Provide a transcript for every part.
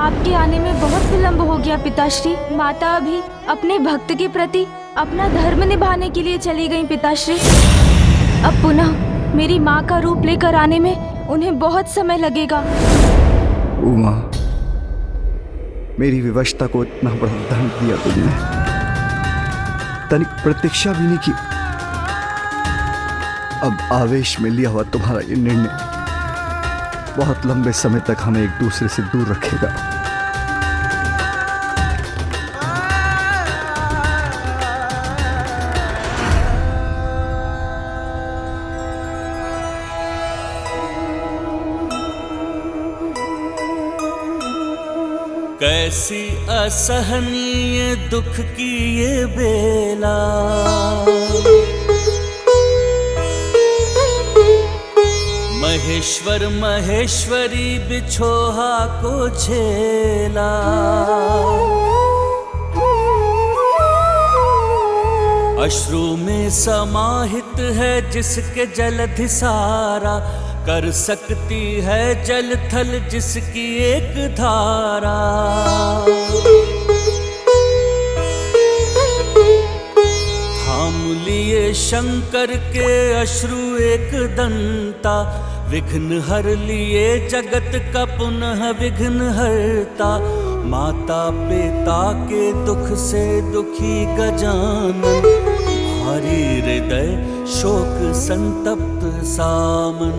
आपके आने में बहुत विलंब हो गया पिताश्री। माता अभी अपने भक्त के प्रति अपना धर्म निभाने के लिए चली गई पिताश्री। अब पुनः मेरी माँ का रूप लेकर आने में उन्हें बहुत समय लगेगा। उमा, मेरी विवशता को इतना बड़ा दंड दिया तुमने, तनिक प्रतीक्षा भी नहीं की। अब आवेश में लिया हुआ तुम्हारा ये निर्णय बहुत लंबे समय तक हमें एक दूसरे से दूर रखेगा। कैसी असहनीय दुख की ये बेला, महेश्वर महेश्वरी बिछोहा को झेला। अश्रु में समाहित है जिसके जलधि सारा, कर सकती है जल थल जिसकी एक धारा। थाम लिए शंकर के अश्रु एक दंता, विघ्न हर लिए जगत का पुनः विघ्न हरता। माता पिता के दुख से दुखी गजानन, हरि हृदय शोक संतप्त सामन।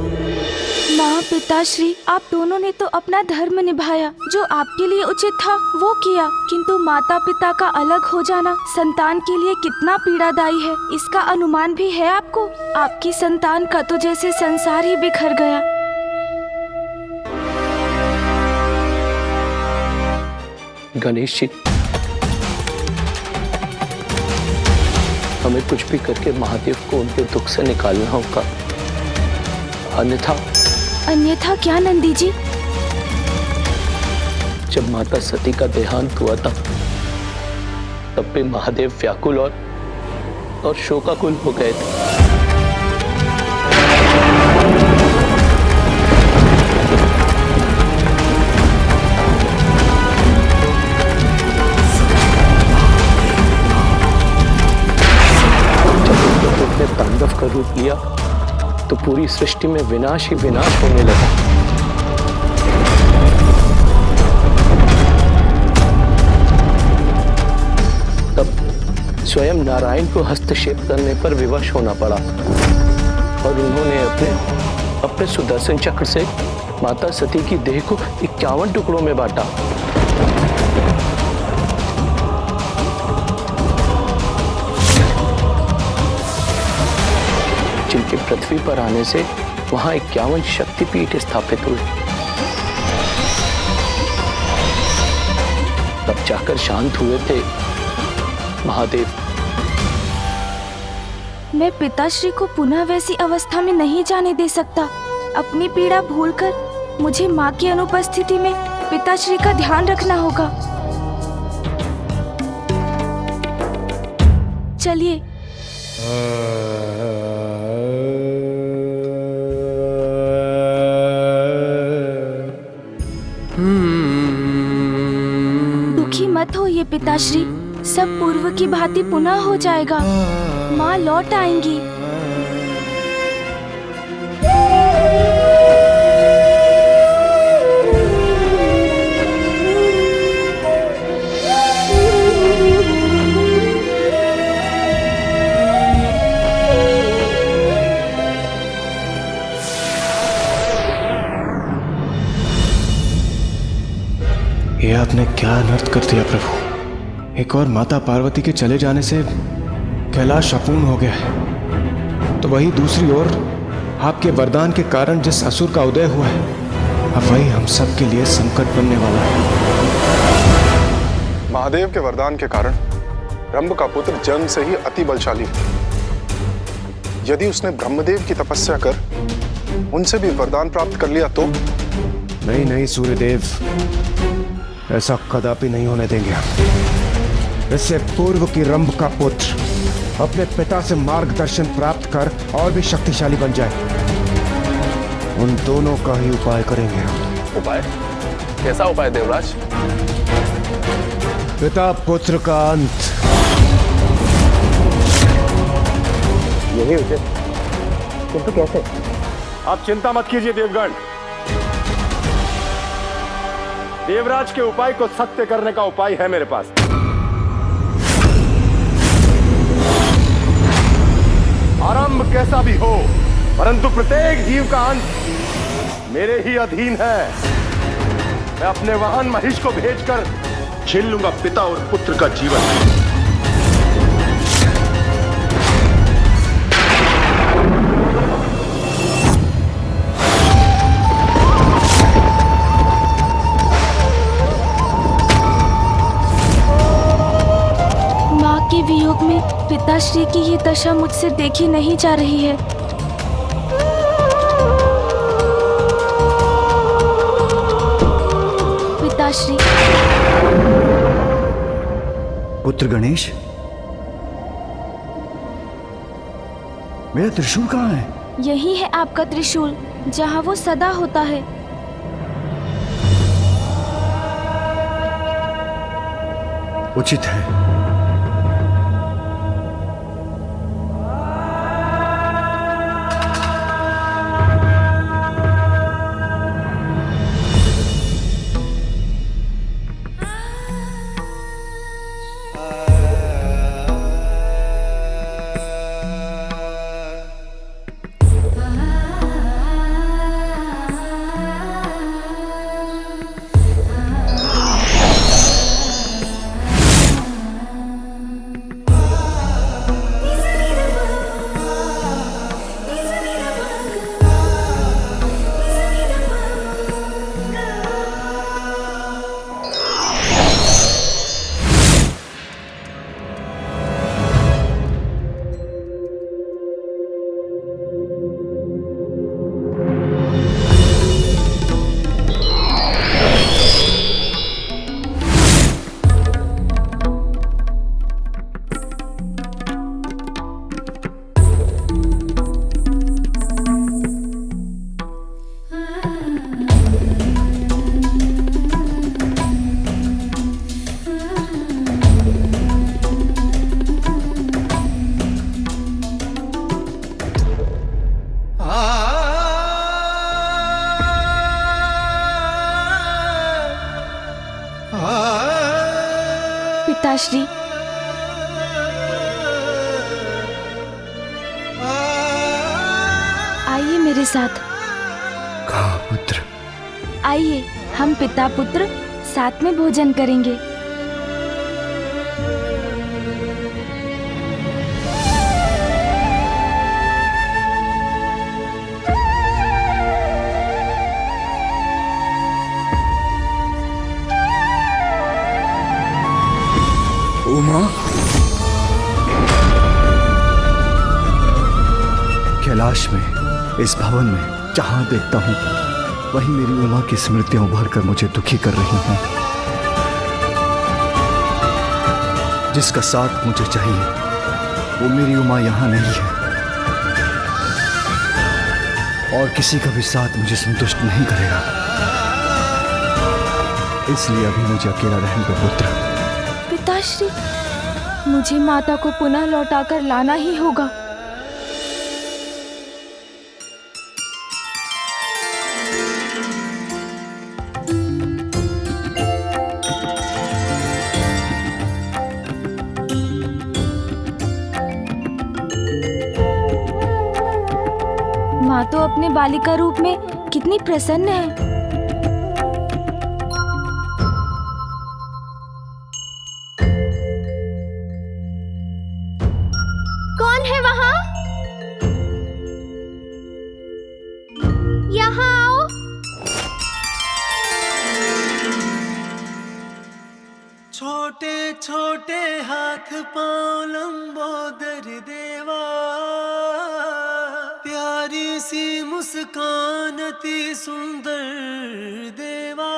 माँ पिताश्री, आप दोनों ने तो अपना धर्म निभाया, जो आपके लिए उचित था वो किया, किंतु माता पिता का अलग हो जाना संतान के लिए कितना पीड़ादायी है, इसका अनुमान भी है आपको। आपकी संतान का तो जैसे संसार ही बिखर गया। गणेश जी, हमें कुछ भी करके महादेव को उनके दुख से निकालना होगा, अन्यथा क्या नंदी जी? जब माता सती का देहांत हुआ था तब भी महादेव व्याकुल और शोकाकुल हो गए थे। जब ने तांडव का रूप लिया तो पूरी सृष्टि में विनाश ही विनाश होने लगा। तब स्वयं नारायण को हस्तक्षेप करने पर विवश होना पड़ा और उन्होंने अपने सुदर्शन चक्र से माता सती की देह को 51 टुकड़ों में बांटा। जिनके पृथ्वी पर आने से वहां 51 शक्तिपीठ स्थापित हुए। तब जाकर शांत हुए थे महादेव। मैं पिताश्री को पुनः वैसी अवस्था में नहीं जाने दे सकता। अपनी पीड़ा भूलकर मुझे माँ की अनुपस्थिति में पिताश्री का ध्यान रखना होगा। चलिए। दुखी मत होइए पिताश्री, सब पूर्व की भांति पुनः हो जाएगा। माँ लौट आएंगी। ये आपने क्या अनर्थ कर दिया प्रभु। एक और माता पार्वती के चले जाने से कैलाश अपूर्ण हो गया है, तो वही दूसरी ओर आपके वरदान के कारण जिस असुर का उदय हुआ है, अब वही हम सब के लिए संकट बनने वाला है। महादेव के वरदान के कारण ब्रह्म का पुत्र जन्म से ही अति बलशाली है। यदि उसने ब्रह्मदेव की तपस्या कर उनसे भी वरदान प्राप्त कर लिया तो? नहीं नहीं सूर्यदेव, ऐसा कदापि नहीं होने देंगे हम। इससे पूर्व की रंभ का पुत्र अपने पिता से मार्गदर्शन प्राप्त कर और भी शक्तिशाली बन जाए, उन दोनों का ही उपाय करेंगे हम। उपाय? कैसा उपाय देवराज? पिता पुत्र का अंत। यही उचित, किंतु कैसे? आप चिंता मत कीजिए देवगण। देवराज के उपाय को सत्य करने का उपाय है मेरे पास। आरंभ कैसा भी हो, परंतु प्रत्येक जीव का अंत मेरे ही अधीन है। मैं अपने वाहन महिष को भेजकर छीन लूंगा पिता और पुत्र का जीवन। माँ के वियोग में पिताश्री की ये दशा मुझसे देखी नहीं जा रही है। पिताश्री। पुत्र गणेश, मेरा त्रिशूल कहाँ है? यही है आपका त्रिशूल, जहाँ वो सदा होता है। उचित है। पिताश्री, आइए मेरे साथ। कहाँ पुत्र? आइए, हम पिता पुत्र साथ में भोजन करेंगे। उमा, कैलाश में, इस भवन में जहां देखता हूं वहीं मेरी उमा की स्मृतियां उभर कर मुझे दुखी कर रही हैं। जिसका साथ मुझे चाहिए वो मेरी उमा यहां नहीं है, और किसी का भी साथ मुझे संतुष्ट नहीं करेगा। इसलिए अभी मुझे अकेला रहने दो पुत्र। पिताश्री, मुझे माता को पुनः लौटाकर लाना ही होगा। माँ तो अपने बालिका रूप में कितनी प्रसन्न है। कौन है वहाँ? यहाँ आओ। छोटे छोटे हाथ पाँव लंबोदर देवा, प्यारी सी मुस्कान अति सुंदर देवा,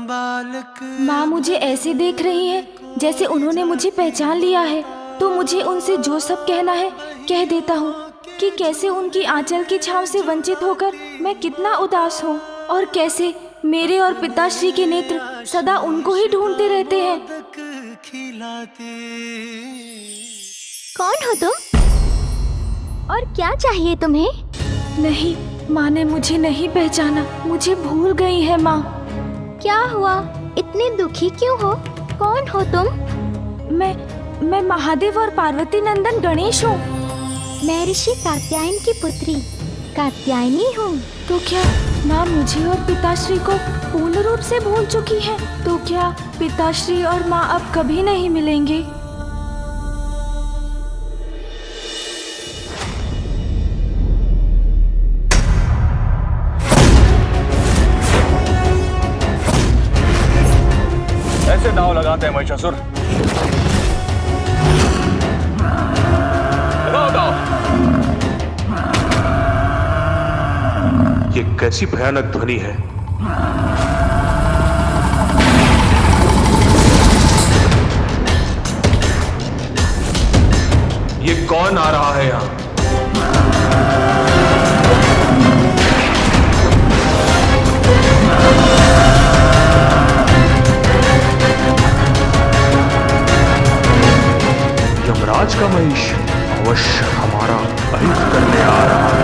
बालक। माँ मुझे ऐसे देख रही है जैसे उन्होंने मुझे पहचान लिया है, तो मुझे उनसे जो सब कहना है कह देता हूँ कि कैसे उनकी आंचल की छांव से वंचित होकर मैं कितना उदास हूँ, और कैसे मेरे और पिताश्री के नेत्र सदा उनको ही ढूंढते रहते हैं। तक खिलाते। कौन हो तुम और क्या चाहिए तुम्हें? नहीं, माँ ने मुझे नहीं पहचाना, मुझे भूल गई है माँ। क्या हुआ, इतने दुखी क्यों हो? कौन हो तुम? मैं महादेव और पार्वती नंदन गणेश हूँ। मैं ऋषि कात्यायन की पुत्री कात्यायनी हूँ। तो क्या माँ मुझे और पिताश्री को पूर्ण रूप से भूल चुकी है? तो क्या पिताश्री और माँ अब कभी नहीं मिलेंगे? ऐसे दाव लगाते हैं महिषासुर? लगाओ दाव। ये कैसी भयानक ध्वनि है? ये कौन आ रहा है यहां? यमराज का महिष अवश्य हमारा अहित करने आ रहा है।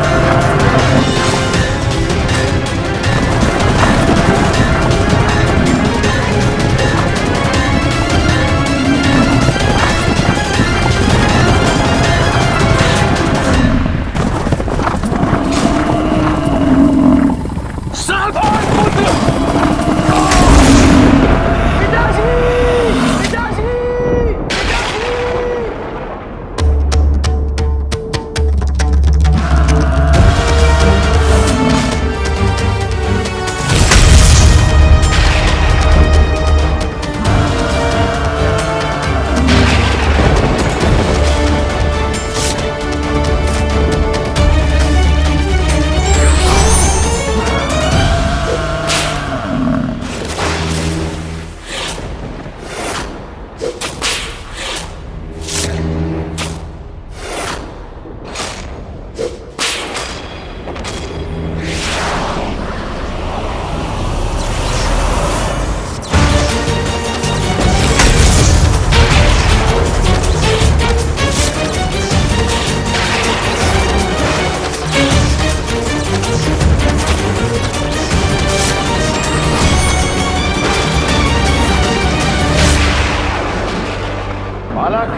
बालक,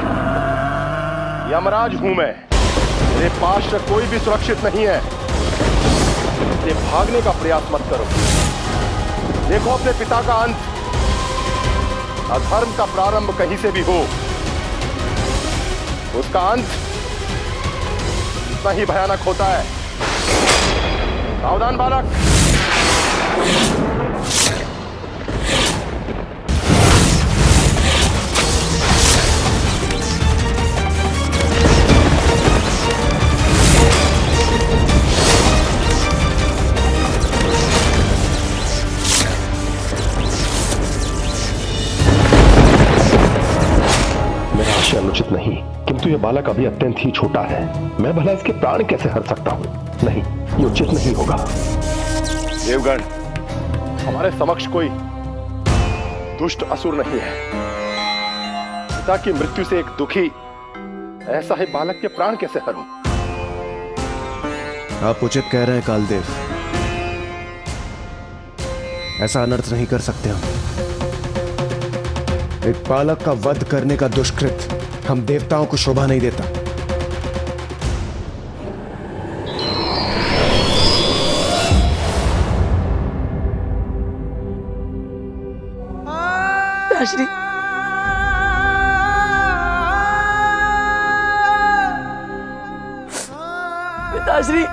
यमराज हूं मैं। मेरे पास से कोई भी सुरक्षित नहीं है, इसलिए भागने का प्रयास मत करो। देखो अपने पिता का अंत। अधर्म का प्रारंभ कहीं से भी हो, उसका अंत इतना ही भयानक होता है। सावधान बालक। अनुचित नहीं, किंतु यह बालक अभी अत्यंत ही छोटा है। मैं भला इसके प्राण कैसे हर सकता हूं? नहीं, ये उचित नहीं होगा। देवगण, हमारे समक्ष कोई दुष्ट असुर नहीं है। पिता की मृत्यु से एक दुखी ऐसा ही बालक के प्राण कैसे हरूं? आप उचित कह रहे हैं कालदेव, ऐसा अनर्थ नहीं कर सकते हम। एक बालक का वध करने का दुष्कृत हम देवताओं को शोभा नहीं देता। पिताश्री, पिताश्री,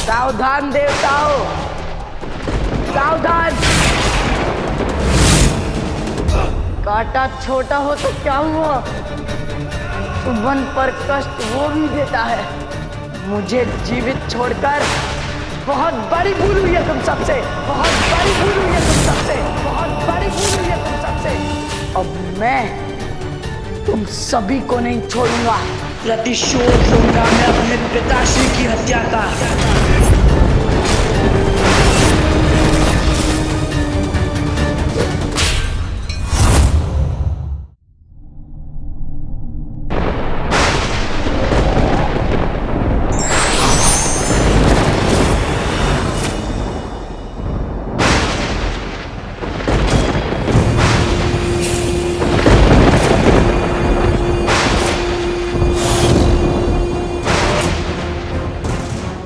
सावधान देवताओं, सावधान। कांटा छोटा हो तो क्या हुआ, वन पर कष्ट वो भी देता है। मुझे जीवित छोड़कर बहुत बड़ी भूल हुई है तुम सबसे, बहुत बड़ी भूल हुई है तुम सबसे, बहुत बड़ी भूल हुई है तुम सबसे। अब मैं तुम सभी को नहीं छोड़ूंगा। प्रतिशोध लूंगा मैं अपने पिताश्री की हत्या का।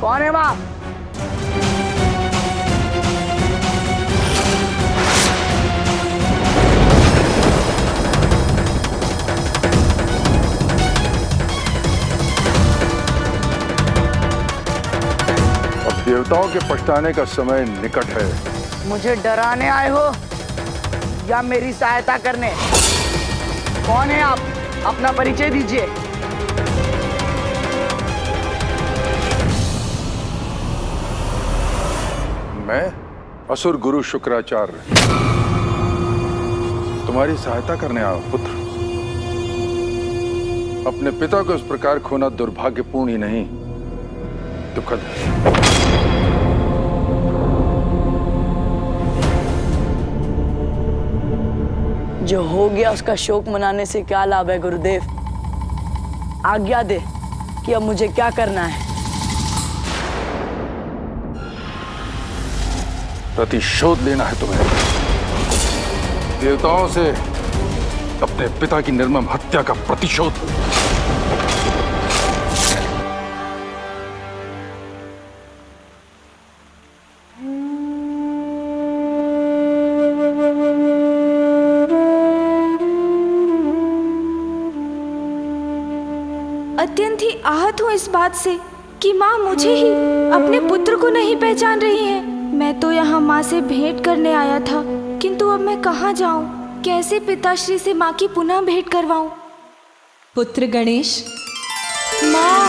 कौन है वहां? अब देवताओं के पछताने का समय निकट है। मुझे डराने आए हो या मेरी सहायता करने? कौन है आप? अपना परिचय दीजिए। मैं असुर गुरु शुक्राचार्य तुम्हारी सहायता करने आया पुत्र। अपने पिता को इस प्रकार खोना दुर्भाग्यपूर्ण ही नहीं, दुखद है। जो हो गया उसका शोक मनाने से क्या लाभ है गुरुदेव? आज्ञा दे कि अब मुझे क्या करना है। प्रतिशोध लेना है तुम्हें, देवताओं से अपने पिता की निर्मम हत्या का प्रतिशोध। अत्यंत ही आहत हूँ इस बात से कि माँ मुझे ही, अपने पुत्र को नहीं पहचान रही है। मैं तो यहाँ माँ से भेंट करने आया था, किंतु अब मैं कहाँ जाऊँ? कैसे पिताश्री से माँ की पुनः भेंट करवाऊँ? पुत्र गणेश। माँ।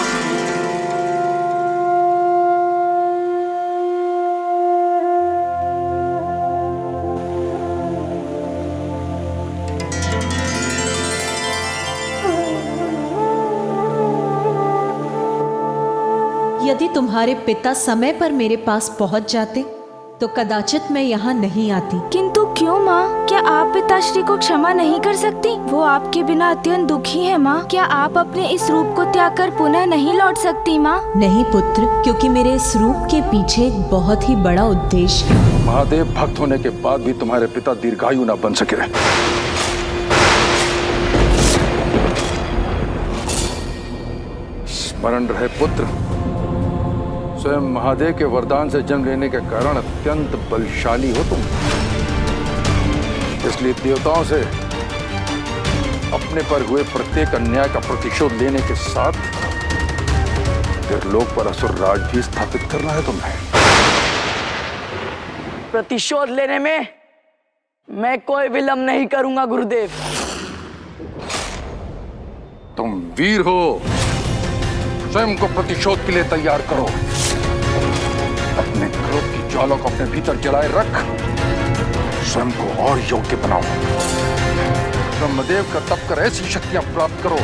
यदि तुम्हारे पिता समय पर मेरे पास पहुंच जाते तो कदाचित मैं यहाँ नहीं आती। किंतु क्यों माँ? क्या आप पिताश्री को क्षमा नहीं कर सकती? वो आपके बिना अत्यंत दुखी है माँ। क्या आप अपने इस रूप को त्याग कर पुनः नहीं लौट सकती माँ? नहीं पुत्र, क्योंकि मेरे इस रूप के पीछे एक बहुत ही बड़ा उद्देश्य है। महादेव भक्त होने के बाद भी तुम्हारे पिता दीर्घायु न बन सके। स्मरण रहे पुत्र, स्वयं महादेव के वरदान से जन्म लेने के कारण अत्यंत बलशाली हो तुम। इसलिए देवताओं से अपने पर हुए प्रत्येक अन्याय का प्रतिशोध लेने के साथ त्रिलोक पर असुर राज भी स्थापित करना है तुम्हें। प्रतिशोध लेने में मैं कोई विलंब नहीं करूंगा गुरुदेव। तुम वीर हो, स्वयं को प्रतिशोध के लिए तैयार करो। अपने क्रोध की ज्वाला को अपने भीतर जलाए रख, स्वयं को और योग्य बनाओ। ब्रह्मदेव का तप कर ऐसी शक्तियां प्राप्त करो,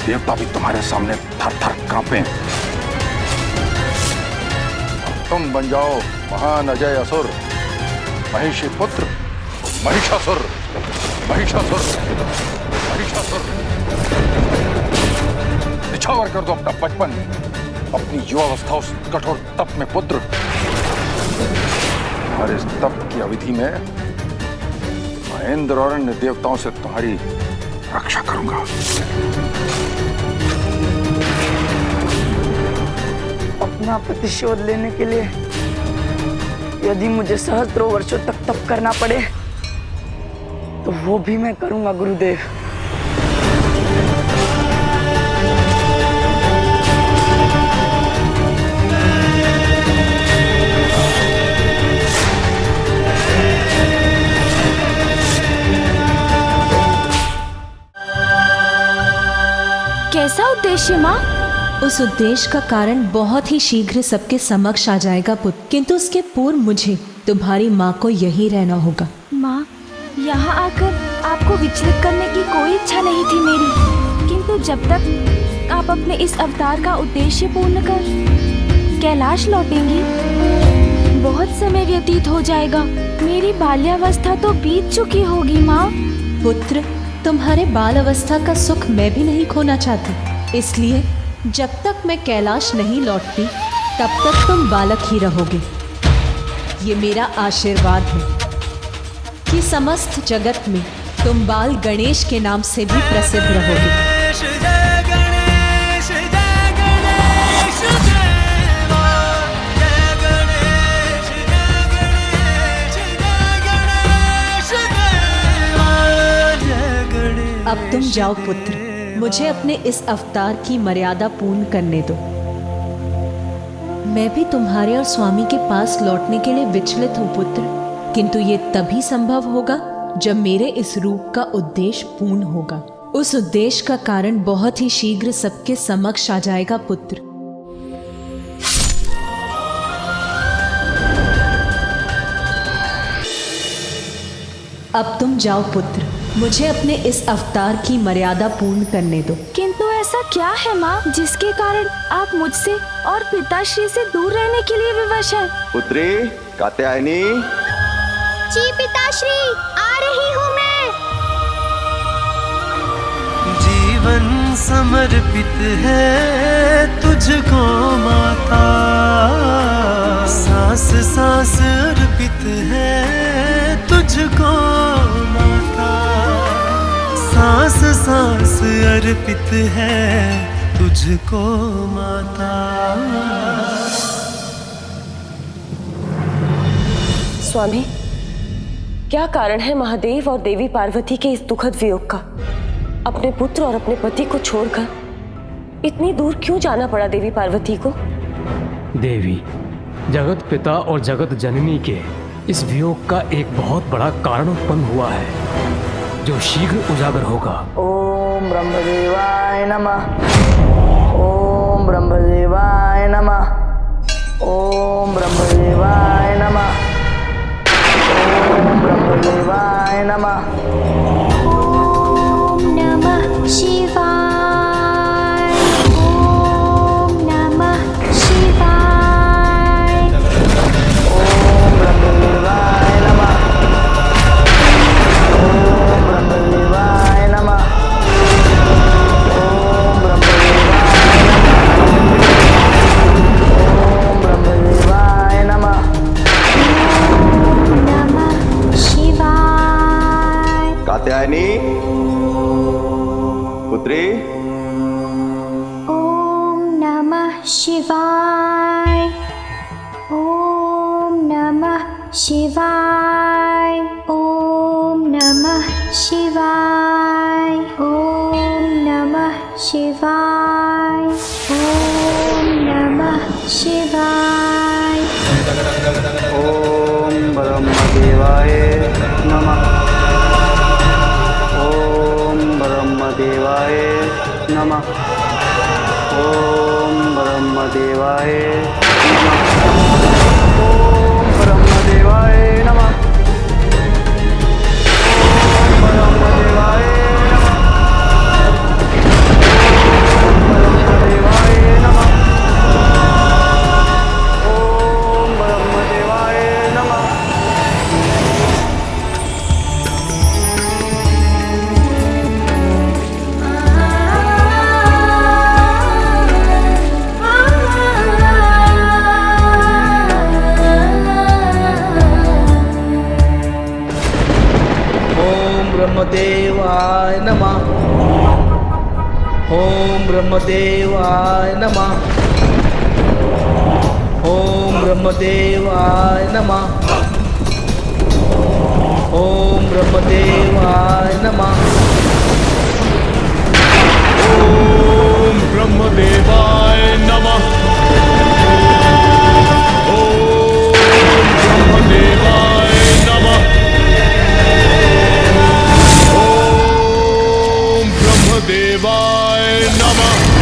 देवता भी तुम्हारे सामने थर थर कांपे। तुम बन जाओ महान अजय असुर, महिषी पुत्र, महिषासुर, महिषासुर, महिषासुर। निछावर कर दो अपना बचपन, अपनी युवावस्था उस कठोर तप में पुत्र। और इस तप की अवधि में महेंद्र और अन्य देवताओं से तुम्हारी रक्षा करूंगा। अपना प्रतिशोध लेने के लिए यदि मुझे सहस्त्रों वर्षों तक तप करना पड़े तो वो भी मैं करूंगा गुरुदेव। कैसा उद्देश्य माँ? उस उद्देश्य का कारण बहुत ही शीघ्र सबके समक्ष आ जाएगा पुत्र, किंतु उसके पूर्व मुझे तुम्हारी माँ को यहीं रहना होगा। माँ, यहाँ आकर आपको विचलित करने की कोई इच्छा नहीं थी मेरी, किंतु जब तक आप अपने इस अवतार का उद्देश्य पूर्ण कर कैलाश लौटेंगी, बहुत समय व्यतीत हो जाएगा। मेरी बाल्यावस्था तो बीत चुकी होगी माँ। पुत्र, तुम्हारे बाल अवस्था का सुख मैं भी नहीं खोना चाहती, इसलिए जब तक मैं कैलाश नहीं लौटती तब तक तुम बालक ही रहोगे। ये मेरा आशीर्वाद है कि समस्त जगत में तुम बाल गणेश के नाम से भी प्रसिद्ध रहोगे। अब तुम जाओ पुत्र, मुझे अपने इस अवतार की मर्यादा पूर्ण करने दो। मैं भी तुम्हारे और स्वामी के पास लौटने के लिए विचलित हूँ पुत्र, किंतु ये तभी संभव होगा जब मेरे इस रूप का उद्देश्य पूर्ण होगा। उस उद्देश्य का कारण बहुत ही शीघ्र सबके समक्ष आ जाएगा पुत्र। अब तुम जाओ पुत्र, मुझे अपने इस अवतार की मर्यादा पूर्ण करने दो। किंतु ऐसा क्या है माँ जिसके कारण आप मुझसे और पिताश्री से दूर रहने के लिए विवश हैं? पुत्री कात्यायनी। जी पिताश्री, आ रही हूँ मैं। जीवन समर्पित है तुझको माता, सांस सांस अर्पित है तुझको माता, सांस सांस अर्पित है तुझको माता। स्वामी, क्या कारण है महादेव और देवी पार्वती के इस दुखद वियोग का? अपने पुत्र और अपने पति को छोड़कर इतनी दूर क्यों जाना पड़ा देवी पार्वती को? देवी, जगत पिता और जगत जननी के इस वियोग का एक बहुत बड़ा कारण उत्पन्न हुआ है जो शीघ्र उजागर होगा। ओम ब्रह्मदेवाय नमः। ओम ब्रह्मदेवाय नमः। ओम ब्रह्मदेवाय नमः। ओम ब्रह्मदेवाय नमः। ओम नमः शिवाय। ओम नमः शिवाय। ओम ब्रह्मदेवाय नमः। ओम ब्रह्मदेवाय नमः। ओम ब्रह्मदेवाय नमः। ओम नमः शिवाय। कात्यायनी पुत्री। ओम नमः शिवाय। ओम नमः शिवाय। ओम नमः शिवाय। ओम नमः शिवाय। ओम नमः शिवाय। ओम ब्रह्मदेवाय नमः। ओम ब्रह्मदेवाय नमः। ओम ब्रह्मदेवाय नमः। ओम ब्रह्मदेवाय नमः। ओम ब्रह्मदेवाय नमः। ब्रह्मदेवाय नमः। ओम ब्रह्मदेवाय नमः। ओम ब्रह्मदेवाय नमः। ओम ब्रह्मदेवाय नमः। ओम ब्रह्मदेवाय नमः। ओम ब्रह्मदेवाय नमः। ओम ब्रह्मदेवाय नमः। ओम ब्रह्मदेवाय नमः। ओम ब्रह्मदेवाय नमः।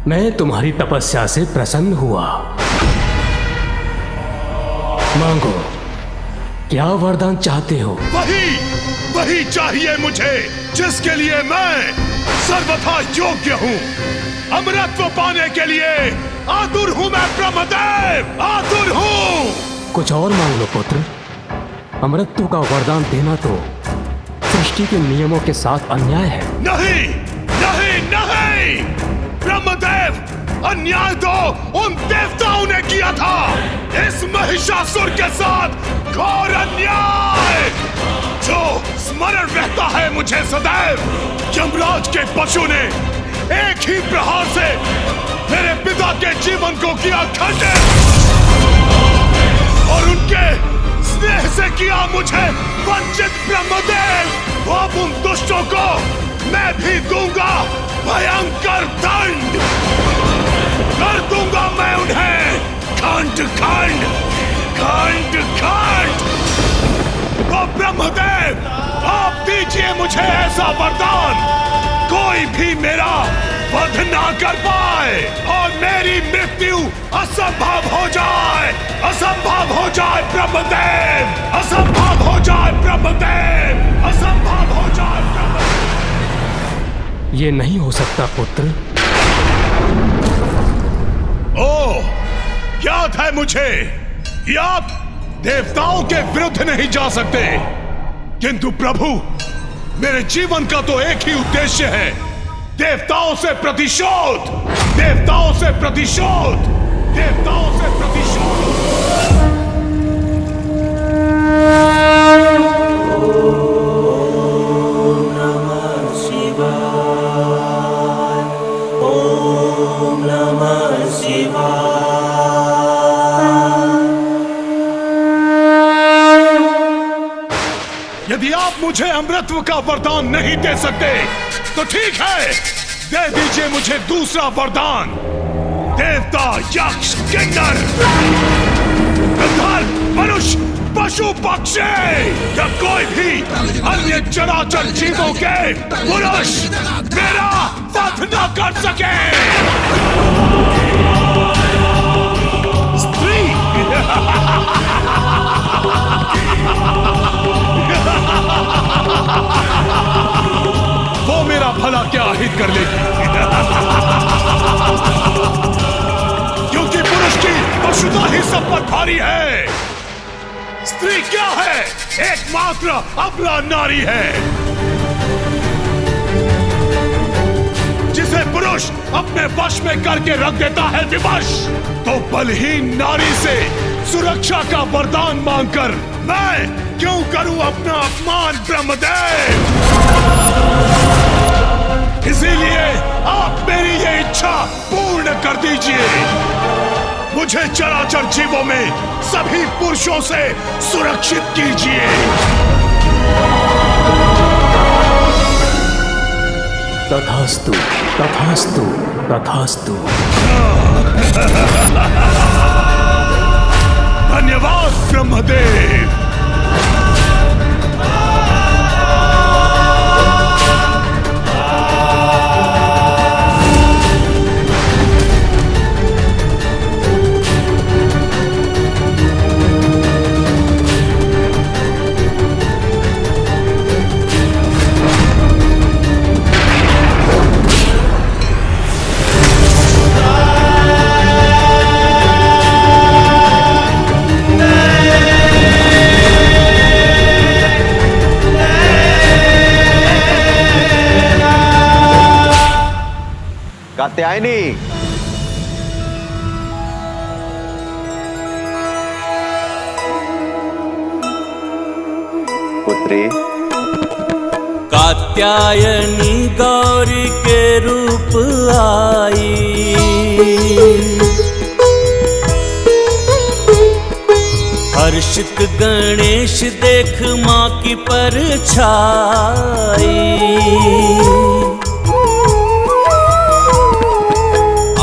मैं तुम्हारी तपस्या से प्रसन्न हुआ। मांगो, क्या वरदान चाहते हो? वही चाहिए मुझे जिसके लिए मैं सर्वथा योग्य हूँ। अमरत्व पाने के लिए आतुर हूँ मैं ब्रह्मदेव, आतुर हूँ। कुछ और मांग लो पुत्र। अमरत्व का वरदान देना तो सृष्टि के नियमों के साथ अन्याय है। नहीं नहीं नहीं, ब्रह्मदेव, अन्याय तो उन देवताओं ने किया था, इस महिषासुर के साथ घोर अन्याय जो स्मरण रहता है मुझे सदैव। यमराज के पशु ने एक ही प्रहार से मेरे पिता के जीवन को किया खंडित और उनके स्नेह से किया मुझे वंचित। ब्रह्मदेव, अब उन दुष्टों को मैं भी दूंगा भयंकर दंड, कर दूंगा मैं उन्हें खंड खंड खंड खंड। तो ब्रह्मदेव, आप दीजिए मुझे ऐसा वरदान कोई भी मेरा वध ना कर पाए और मेरी मृत्यु असंभव हो जाए, असंभव हो जाए ब्रह्मदेव, असंभव हो जाए ब्रह्मदेव, असंभव हो जाए ब्रह्मदेव। ये नहीं हो सकता पुत्र। ओह, याद है मुझे कि आप देवताओं के विरुद्ध नहीं जा सकते, किंतु प्रभु, मेरे जीवन का तो एक ही उद्देश्य है, देवताओं से प्रतिशोध, देवताओं से प्रतिशोध, देवताओं से प्रतिशोध। ओम नमः शिवाय, ओम नमः शिवाय। यदि आप मुझे अमृतत्व का वरदान नहीं दे सकते तो ठीक है, दे दीजिए मुझे दूसरा वरदान। देवता, यक्ष, किन्नर, गंधर्व, मनुष्य, पशु, पक्षी या कोई भी अन्य चराचर जीवों के पुरुष मेरा वध न कर सके। स्त्री वो मेरा भला क्या हित कर लेगी, क्योंकि पुरुष की पशुता ही सब पर भारी है। स्त्री क्या है? एकमात्र अबला नारी है, जिसे पुरुष अपने वश में करके रख देता है विवश। तो बलहीन नारी से सुरक्षा का वरदान मांगकर मैं क्यों करूं अपना अपमान ब्रह्मदेव? इसीलिए आप मेरी ये इच्छा पूर्ण कर दीजिए, मुझे चराचर जीवों में सभी पुरुषों से सुरक्षित कीजिए। तथास्तु, तथास्तु, तथास्तु। धन्यवाद ब्रह्मदेव। कात्यायनी, पुत्री। कात्यायनी गौरी के रूप आई, हर्षित गणेश देख माँ की परछाई।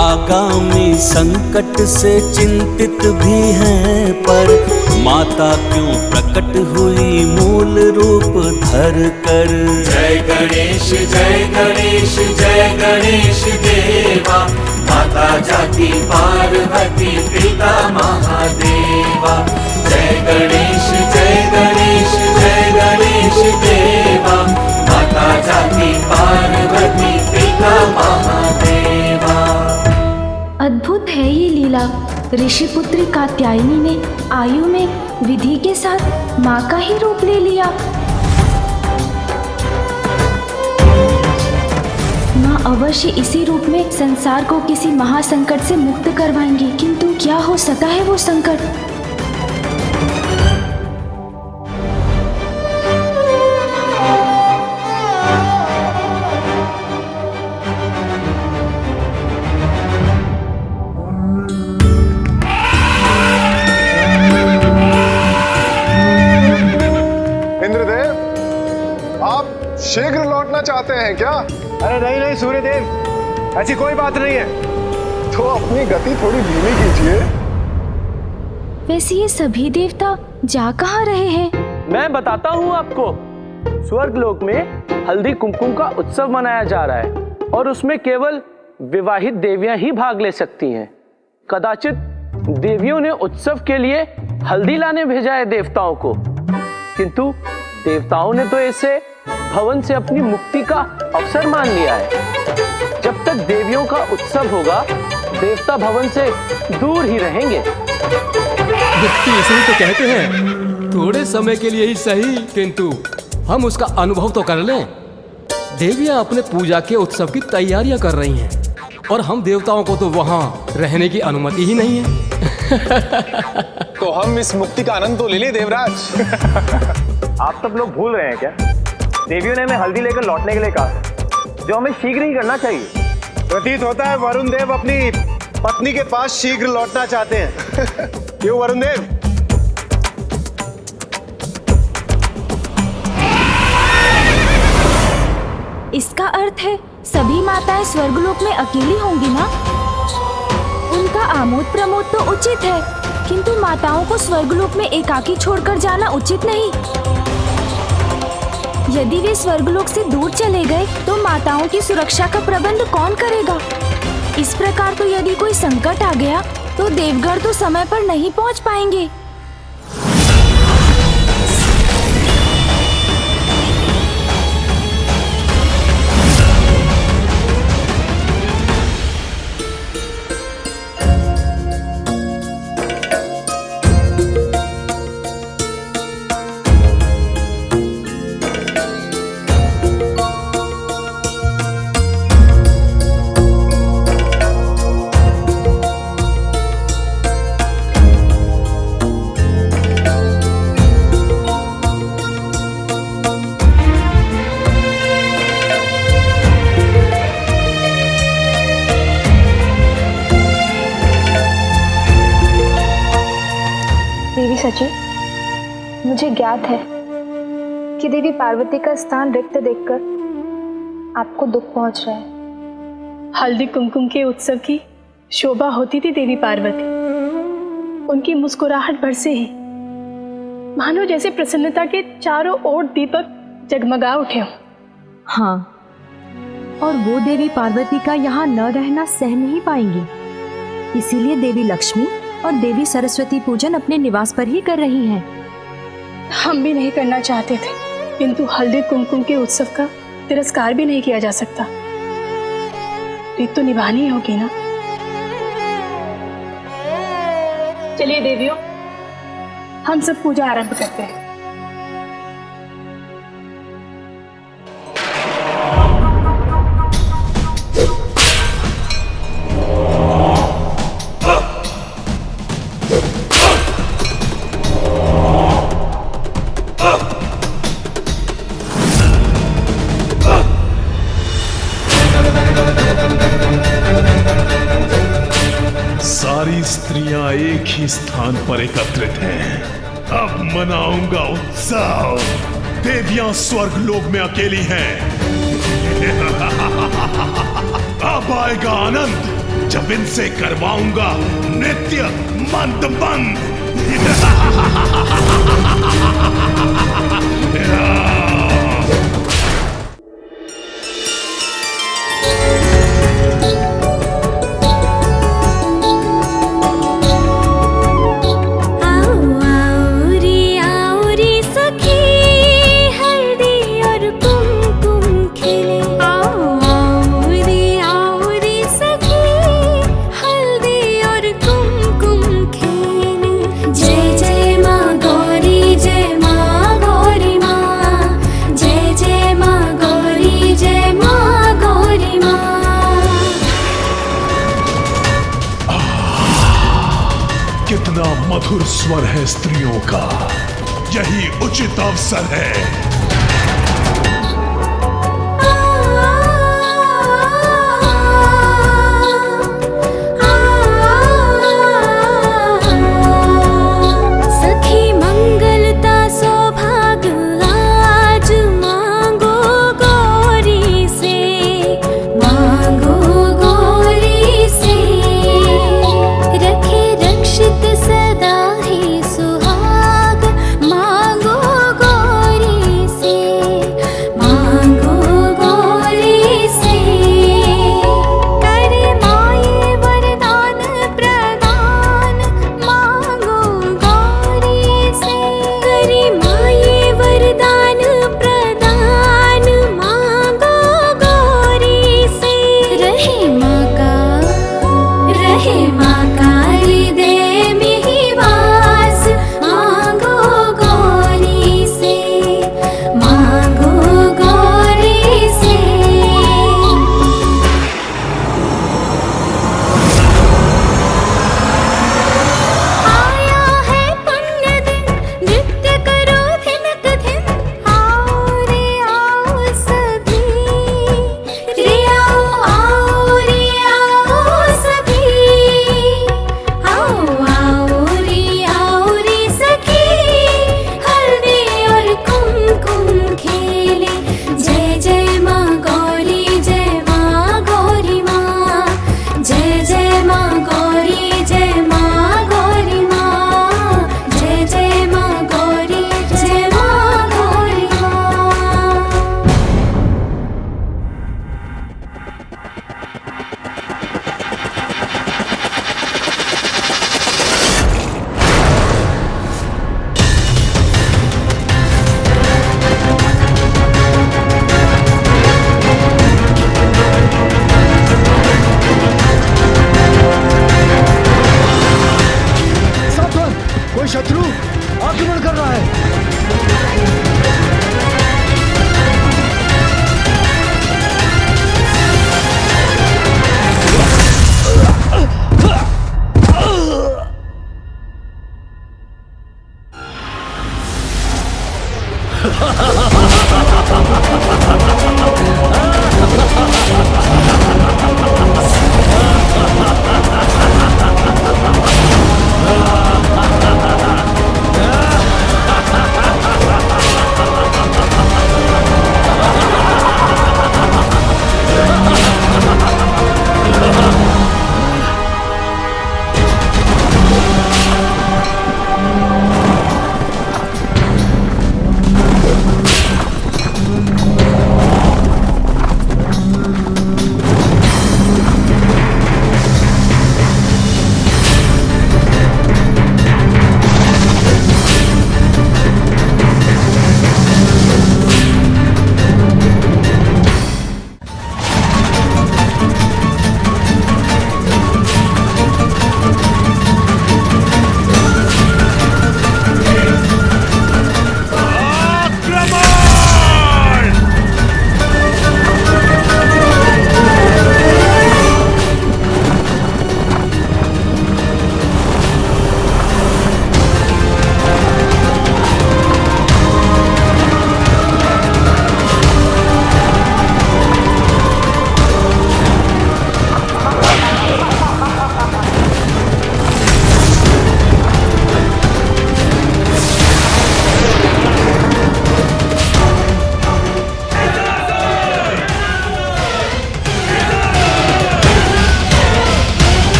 आगामी संकट से चिंतित भी हैं, पर माता क्यों प्रकट हुई मूल रूप धर कर। जय गणेश जय गणेश जय गणेश देवा, माता जाति पार्वती पिता महादेवा। जय गणेश जय गणेश जय गणेश देवा। माता जाति पार्वती पिता महादेवा। अद्भुत है ये लीला। ऋषिपुत्री कात्यायनी ने आयु में विधि के साथ माँ का ही रूप ले लिया। माँ अवश्य इसी रूप में संसार को किसी महासंकट से मुक्त करवाएंगी, किंतु क्या हो सका है वो संकट? शीघ्र लौटना चाहते हैं क्या? अरे नहीं नहीं सूर्यदेव, ऐसी कोई बात नहीं है। तो अपनी गति थोड़ी धीमी कीजिए। वैसे ये सभी देवता जा कहाँ रहे हैं? मैं बताता हूँ आपको। स्वर्गलोक में हल्दी कुमकुम का उत्सव मनाया जा रहा है और उसमें केवल विवाहित देवियां ही भाग ले सकती हैं। कदाचित देवियों ने उत्सव के लिए हल्दी लाने भेजा है देवताओं को, किंतु देवताओं ने तो इसे भवन से अपनी मुक्ति का अवसर मान लिया है। जब तक देवियों का उत्सव होगा, देवता भवन से दूर ही रहेंगे। व्यक्ति इसलिए तो कहते हैं, थोड़े समय के लिए ही सही, किंतु हम उसका अनुभव तो कर लें। देवियां अपने पूजा के उत्सव की तैयारियां कर रही हैं और हम देवताओं को तो वहां रहने की अनुमति ही नहीं है। तो हम इस मुक्ति का आनंद तो ले लें देवराज। आप सब लोग भूल रहे हैं क्या? देवियों ने हमें हल्दी लेकर लौटने के लिए कहा, जो हमें शीघ्र ही करना चाहिए। प्रतीत होता है वरुण देव अपनी पत्नी के पास शीघ्र लौटना चाहते हैं। क्यों वरुण देव? इसका अर्थ है सभी माताएं स्वर्गलोक में अकेली होंगी ना? उनका आमोद प्रमोद तो उचित है, किंतु माताओं को स्वर्गलोक में एकाकी छोड़कर जाना उचित नहीं। यदि वे स्वर्गलोक से दूर चले गए तो माताओं की सुरक्षा का प्रबंध कौन करेगा? इस प्रकार तो यदि कोई संकट आ गया तो देवगढ़ तो समय पर नहीं पहुंच पाएंगे। सची, मुझे ज्ञात है कि देवी पार्वती का स्थान रिक्त देखकर आपको दुख पहुंच रहा है। हल्दी कुमकुम के उत्सव की शोभा होती थी देवी पार्वती। उनकी मुस्कुराहट भर से ही मानो जैसे प्रसन्नता के चारों ओर दीपक जगमगा उठे हों। हाँ, और वो देवी पार्वती का यहाँ न रहना सह नहीं पाएंगी, इसीलिए देवी लक्ष्मी और देवी सरस्वती पूजन अपने निवास पर ही कर रही हैं। हम भी नहीं करना चाहते थे, किंतु हल्दी कुमकुम के उत्सव का तिरस्कार भी नहीं किया जा सकता। रीत तो निभानी होगी ना। चलिए देवियों, हम सब पूजा आरंभ करते हैं। सारी स्त्रियां एक ही स्थान पर एकत्रित हैं। अब मनाऊंगा उत्सव। देवियां स्वर्गलोक में अकेली हैं। अब आएगा आनंद जब इनसे करवाऊंगा नृत्य मंत्रबंध। ईश्वर है स्त्रियों का, यही उचित अवसर है। शत्रु आक्रमण कर रहा है।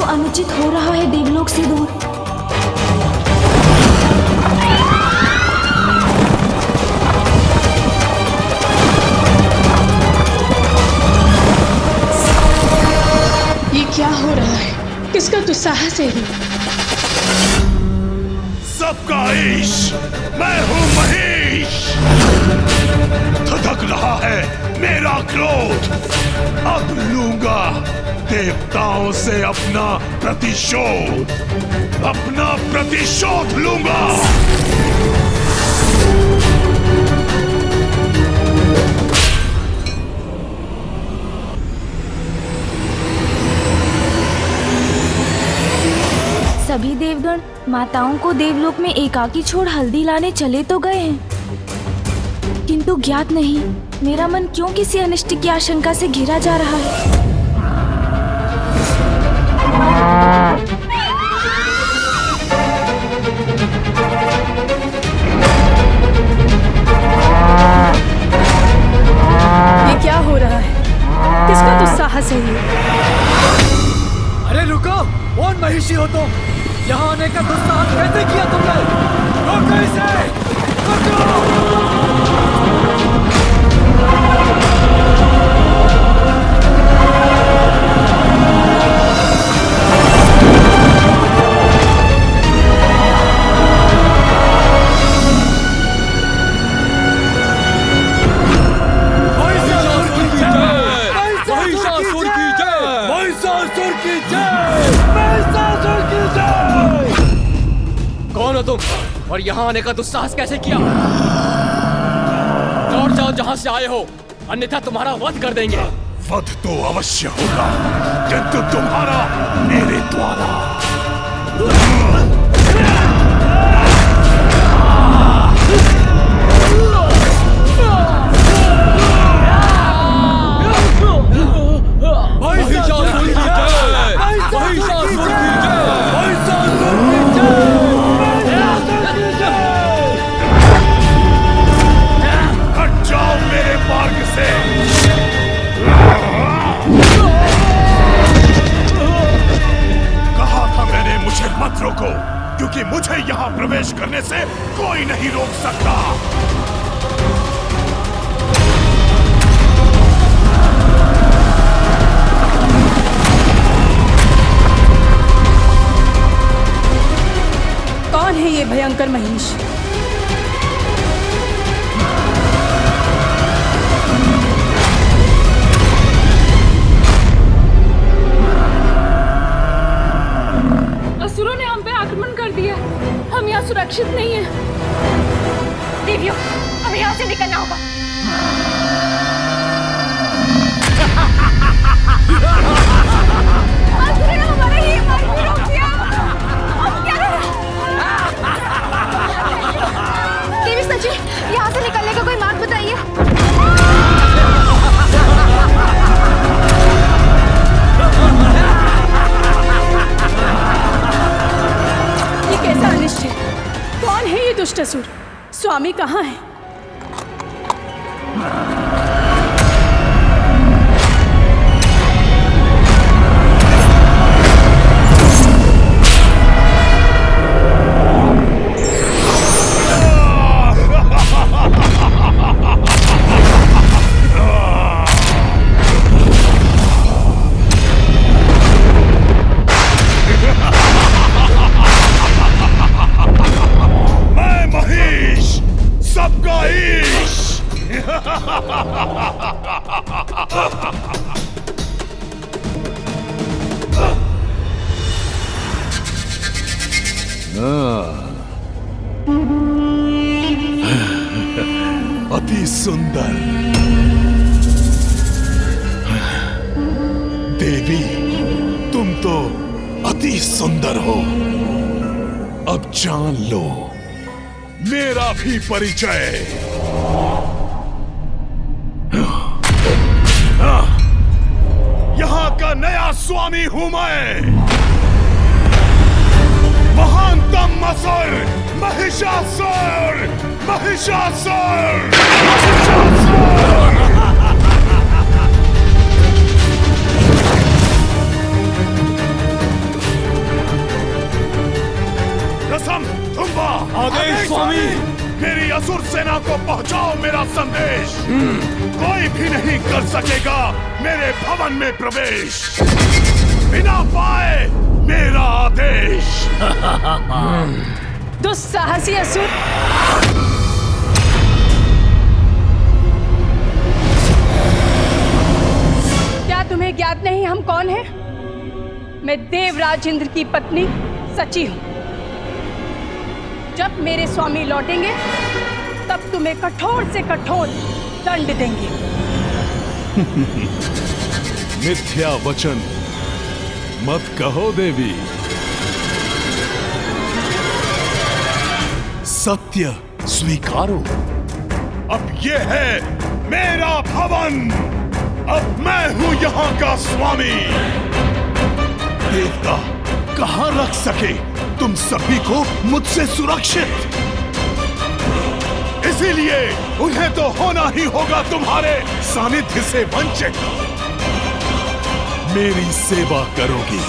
अनुचित हो रहा है देवलोक से दूर। ये क्या हो रहा है? किसका दुस्साहस है? सबका ईश, मैं हूं महेश। धधक रहा है मेरा क्रोध, अब लूंगा देवताओं से अपना प्रतिशोध लूंगा। माताओं को देवलोक में एकाकी छोड़ हल्दी लाने चले तो गए हैं, किंतु ज्ञात नहीं मेरा मन क्यों किसी अनिष्ट की आशंका से घिरा जा रहा है। ये क्या हो रहा है? किसका दुस्साहस है ये? अरे रुको, कौन महिषी हो तुम? यहाँ आने का दुस्साहस कैसे किया तुमने? रोको इसे! रोको! कौन हो तुम और यहाँ आने का दुस्साहस कैसे किया? लौट जाओ जहाँ से आए हो, अन्यथा तुम्हारा वध कर देंगे। वध तो अवश्य होगा, किंतु तुम्हारा मेरे द्वारा। मत रोको, क्योंकि मुझे यहाँ प्रवेश करने से कोई नहीं रोक सकता। कौन है ये भयंकर महिष? असुरों ने हम पे आक्रमण कर दिया, हम यहाँ सुरक्षित नहीं हैं। देवियों, हमें यहाँ से निकलना होगा। असुरों ने हमारा ये मार्ग भी रोक दिया। अब क्या करें? देवी सची, यहाँ से निकलने का कोई मार्ग बताइए। कैसा अनिष्ट है? कौन है ये दुष्ट असुर? स्वामी कहाँ है? अति सुंदर देवी, तुम तो अति सुंदर हो। अब जान लो मेरा भी परिचय। यहाँ का नया स्वामी हूं मैं, महानतम असुर महिषासुर। महिषासुर, महिषासुर। रसम, तुम्बा, आदेश स्वामी। मेरी असुर सेना को पहुंचाओ मेरा संदेश। कोई भी नहीं कर सकेगा मेरे भवन में प्रवेश बिना पाए मेरा आदेश। दुस्साहसी असुर, क्या तुम्हें ज्ञात नहीं हम कौन हैं? मैं देवराज इंद्र की पत्नी सची हूं। जब मेरे स्वामी लौटेंगे तब तुम्हें कठोर से कठोर दंड देंगे। मिथ्या वचन मत कहो देवी। सत्य स्वीकारो। अब ये है मेरा भवन, अब मैं हूं यहाँ का स्वामी। देवता कहां रख सके तुम सभी को मुझसे सुरक्षित, इसीलिए उन्हें तो होना ही होगा तुम्हारे सानिध्य से वंचित। मेरी सेवा करोगी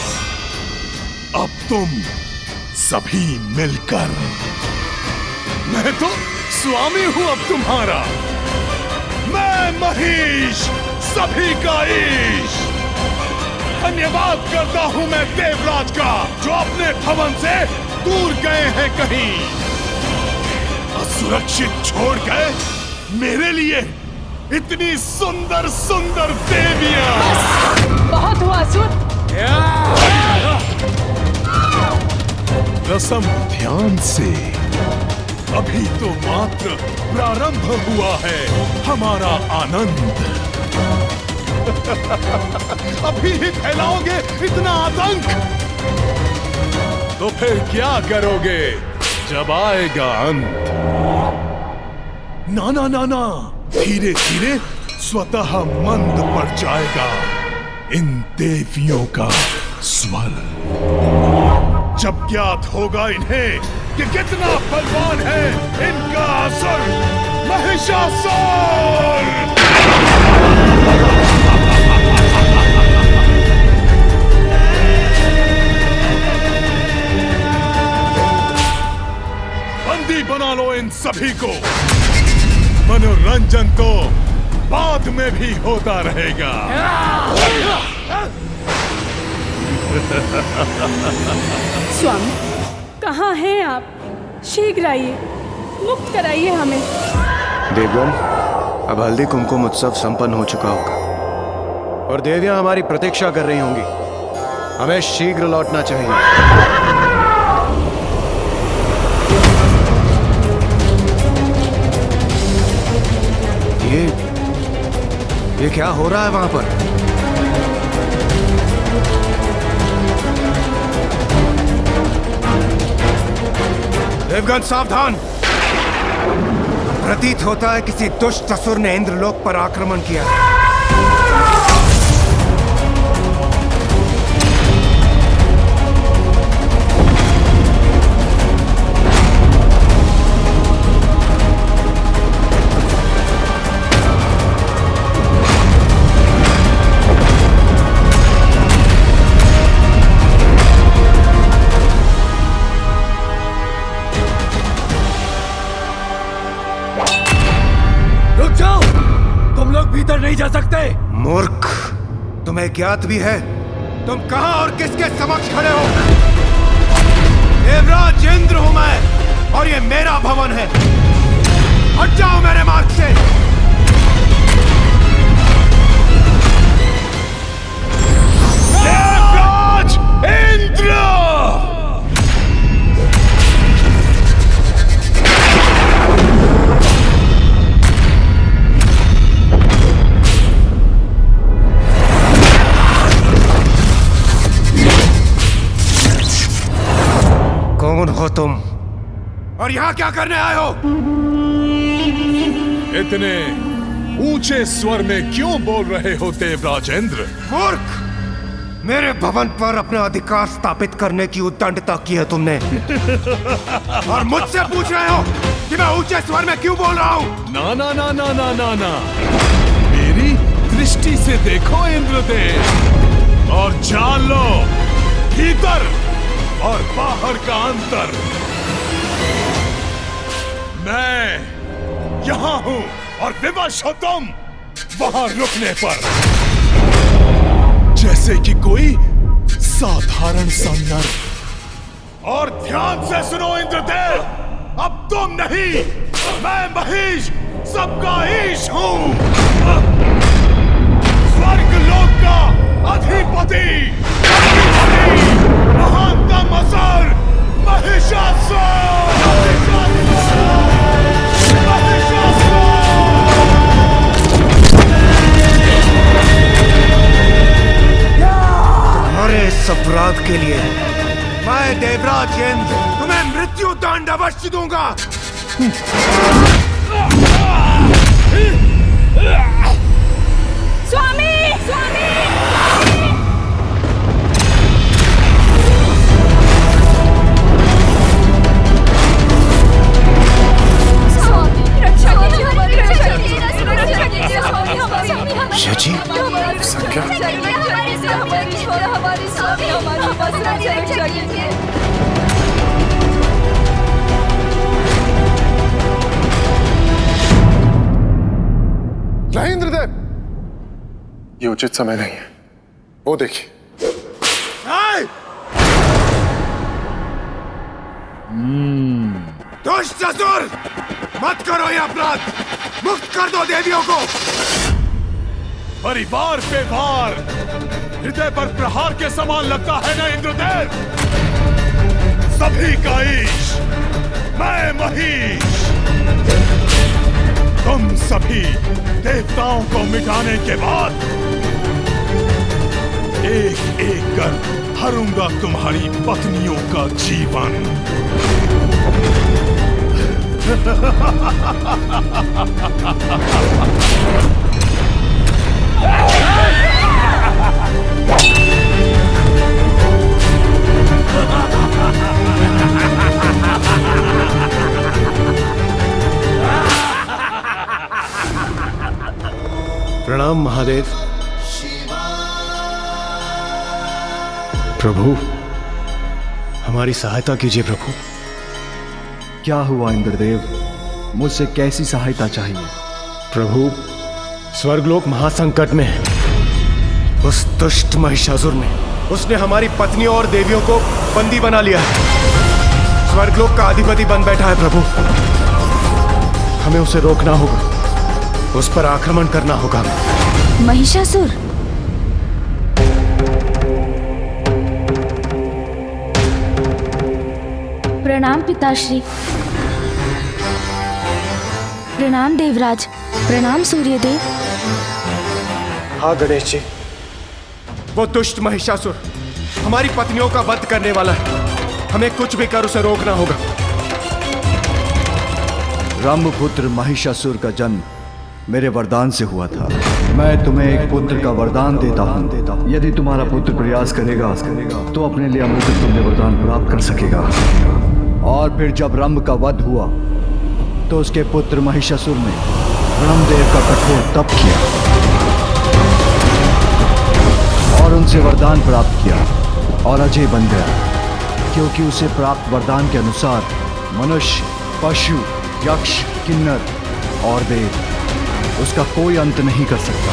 अब तुम सभी मिलकर। मैं तो स्वामी हूं अब तुम्हारा, मैं महिष, सभी का ईश। धन्यवाद करता हूं मैं देवराज का, जो अपने भवन से दूर गए हैं कहीं, असुरक्षित छोड़ गए मेरे लिए इतनी सुंदर सुंदर देवियां। बहुत हुआ असुर। रसम ध्यान से, अभी तो मात्र प्रारंभ हुआ है हमारा आनंद। अभी ही फैलाओगे इतना आतंक, तो फिर क्या करोगे जब आएगा अंत? ना ना ना ना, धीरे धीरे स्वतः मंद पड़ जाएगा इन देवियों का स्वर। जब ज्ञात होगा इन्हें कि कितना बलवान है इनका असुर महिषासुर। बंदी बना लो इन सभी को, मनोरंजन तो बाद में भी होता रहेगा। स्वामी कहाँ हैं आप? शीघ्र आइए, मुक्त कराइए हमें। देवगन, अब हल्दी कुमकुम उत्सव संपन्न हो चुका होगा और देवियां हमारी प्रतीक्षा कर रही होंगी। हमें शीघ्र लौटना चाहिए। ये क्या हो रहा है वहां पर? देवगन सावधान! प्रतीत होता है किसी दुष्ट असुर ने इंद्रलोक पर आक्रमण किया है। नहीं जा सकते। मूर्ख, तुम्हें ज्ञात भी है तुम कहां और किसके समक्ष खड़े हो? देवराज इंद्र हूं मैं और ये मेरा भवन है। हट जाओ मेरे मार्ग से। देवराज इंद्र! कौन हो तुम और यहाँ क्या करने आए हो? इतने ऊंचे स्वर में क्यों बोल रहे हो देवराज इंद्र? मूर्ख, मेरे भवन पर अपना अधिकार स्थापित करने की उद्दंडता की है तुमने और मुझसे पूछ रहे हो कि मैं ऊंचे स्वर में क्यों बोल रहा हूँ? ना ना ना ना ना ना ना, मेरी दृष्टि से देखो इंद्रदेव और जान लो भीतर और बाहर का अंतर। मैं यहां हूं और विवश हो तुम वहां रुकने पर, जैसे कि कोई साधारण सा नर। और ध्यान से सुनो इंद्रदेव, अब तुम नहीं, मैं महिष सबका ईश हूं, स्वर्ग लोक का अधिपति, महानतम असुर महिषासुर। तुम्हारे इस अपराध के लिए मैं देवराज इंद्र तुम्हें मृत्यु दंड अवश्य दूंगा। स्वामी, स्वामी! शची, नहीं इंद्रदेव, ये उचित समय नहीं है। वो देखिए। दुष्ट असुर, मत करो ये अपराध, मुक्त कर दो देवियों को। परिवार पे वार हृदय पर प्रहार के समान लगता है ना इंद्रदेव? सभी का ईश, मैं महिष। तुम सभी देवताओं को मिटाने के बाद एक एक कर हरूंगा तुम्हारी पत्नियों का जीवन। प्रणाम महादेव। प्रभु, हमारी सहायता कीजिए प्रभु। क्या हुआ इंद्रदेव? मुझसे कैसी सहायता चाहिए? प्रभु, स्वर्गलोक महासंकट में है। उस दुष्ट महिषासुर ने उसने हमारी पत्नियों और देवियों को बंदी बना लिया है। स्वर्गलोक का अधिपति बन बैठा है प्रभु। हमें उसे रोकना होगा, उस पर आक्रमण करना होगा। महिषासुर? प्रणाम पिताश्री। प्रणाम देवराज। प्रणाम सूर्यदेव। हाँ गणेश जी, वो दुष्ट महिषासुर हमारी पत्नियों का वध करने वाला है। हमें कुछ भी कर उसे रोकना होगा। ब्रह्मपुत्र महिषासुर का जन्म मेरे वरदान से हुआ था। मैं तुम्हें एक पुत्र का वरदान देता हूँ। यदि तुम्हारा पुत्र प्रयास करेगा तो अपने लिए अमृत तुल्य वरदान प्राप्त कर सकेगा। और फिर जब रंभ का वध हुआ तो उसके पुत्र महिषासुर ने ब्रह्मदेव का कठोर तप किया और उनसे वरदान प्राप्त किया और अजय बन गया, क्योंकि उसे प्राप्त वरदान के अनुसार मनुष्य, पशु, यक्ष, किन्नर और देव उसका कोई अंत नहीं कर सकता।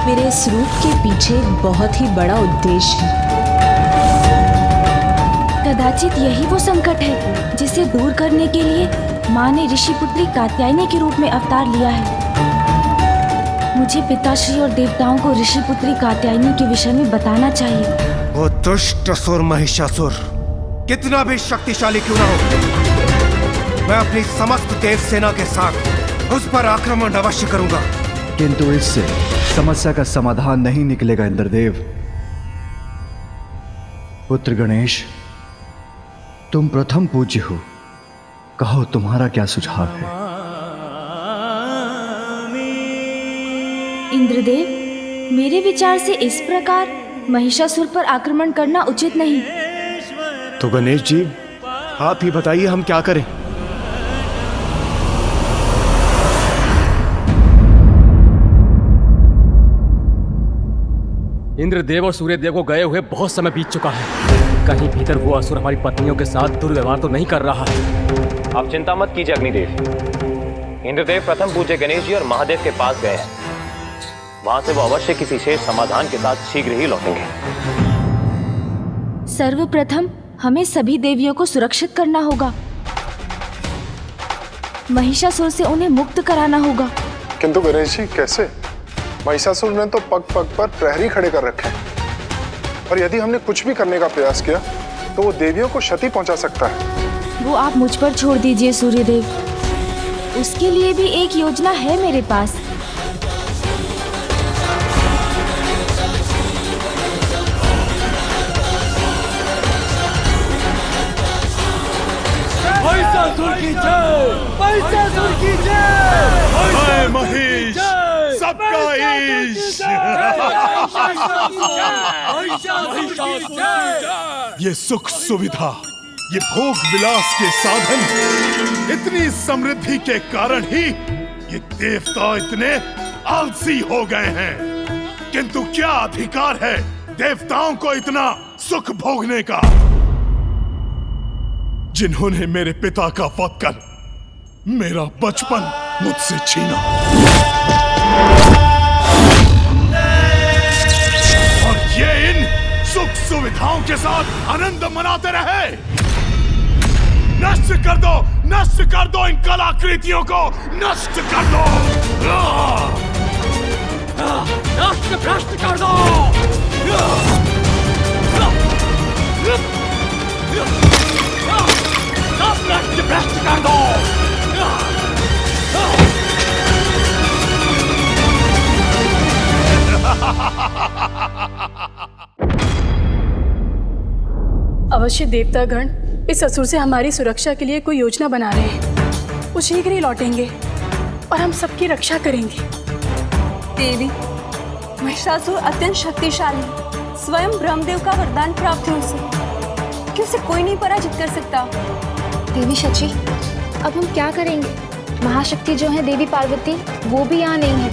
मेरे इस रूप के पीछे एक बहुत ही बड़ा उद्देश्य है। कदाचित यही वो संकट है जिसे दूर करने के लिए माँ ने ऋषि पुत्री कात्यायनी के रूप में अवतार लिया है। मुझे पिताश्री और देवताओं को ऋषि पुत्री कात्यायनी के विषय में बताना चाहिए। वो दुष्ट असुर महिषासुर कितना भी शक्तिशाली क्यों ना हो, मैं अपनी समस्त देव सेना के साथ उस पर आक्रमण अवश्य करूंगा। किंतु इससे समस्या का समाधान नहीं निकलेगा इंद्रदेव। पुत्र गणेश, तुम प्रथम पूज्य हो, कहो तुम्हारा क्या सुझाव है? इंद्रदेव, मेरे विचार से इस प्रकार महिषासुर पर आक्रमण करना उचित नहीं। तो गणेश जी, आप ही बताइए हम क्या करें? इंद्रदेव और सूर्यदेव को गए हुए बहुत समय बीत चुका है। कहीं भीतर वो असुर हमारी पत्नियों के साथ दुर्व्यवहार तो नहीं कर रहा है। आप चिंता मत कीजिए अग्निदेव। इंद्रदेव प्रथम पूज्य गणेश जी और महादेव के पास गए हैं। वहां से वो अवश्य किसी शेष समाधान के साथ शीघ्र ही लौटेंगे। सर्वप्रथम हमें सभी देवियों को सुरक्षित करना होगा। महिषासुर से उन्हें मुक्त कराना होगा। किंतु गणेश जी कैसे? महिषासुर ने तो पग पग पर प्रहरी खड़े कर रखे हैं, और यदि हमने कुछ भी करने का प्रयास किया तो वो देवियों को क्षति पहुंचा सकता है। वो आप मुझ पर छोड़ दीजिए सूर्यदेव। उसके लिए भी एक योजना है मेरे पास। महिषासुर की जय, महिषासुर की जय। मैं महेश, सबका ईश। ये सुख सुविधा, ये भोग विलास के साधन, इतनी समृद्धि के कारण ही ये देवता इतने आलसी हो गए हैं। किंतु क्या अधिकार है देवताओं को इतना सुख भोगने का, जिन्होंने मेरे पिता का वध कर मेरा बचपन मुझसे छीना और ये इन सुख सुविधाओं के साथ आनंद मनाते रहे। नष्ट कर दो, नष्ट कर दो इन कलाकृतियों को, नष्ट कर दो, नष्ट भ्रष्ट कर दो। सब नष्ट भ्रष्ट कर दो। अवश्य देवतागण इस असुर से हमारी सुरक्षा के लिए कोई योजना बना रहे हैं। वो शीघ्र ही लौटेंगे और हम सबकी रक्षा करेंगे। देवी, महिषासुर अत्यंत शक्तिशाली, स्वयं ब्रह्मदेव का वरदान प्राप्त है उसे, कि उसे कोई नहीं पराजित कर सकता। देवी शची, अब हम क्या करेंगे? महाशक्ति जो है देवी पार्वती, वो भी यहाँ नहीं है।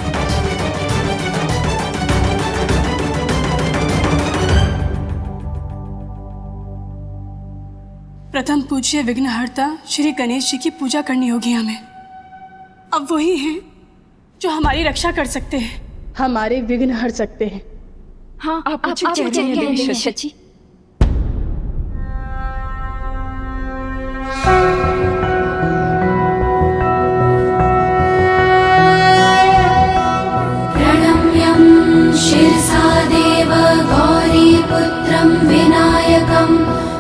प्रथम पूज्य विघ्नहर्ता श्री गणेश जी की पूजा करनी होगी हमें। अब वही हैं जो हमारी रक्षा कर सकते हैं, हमारे विघ्न हर सकते हैं। हाँ, आप उचित कह रही हैं देवी शची। प्रणम्यं शिरसा देव गौरीपुत्रं विनायकं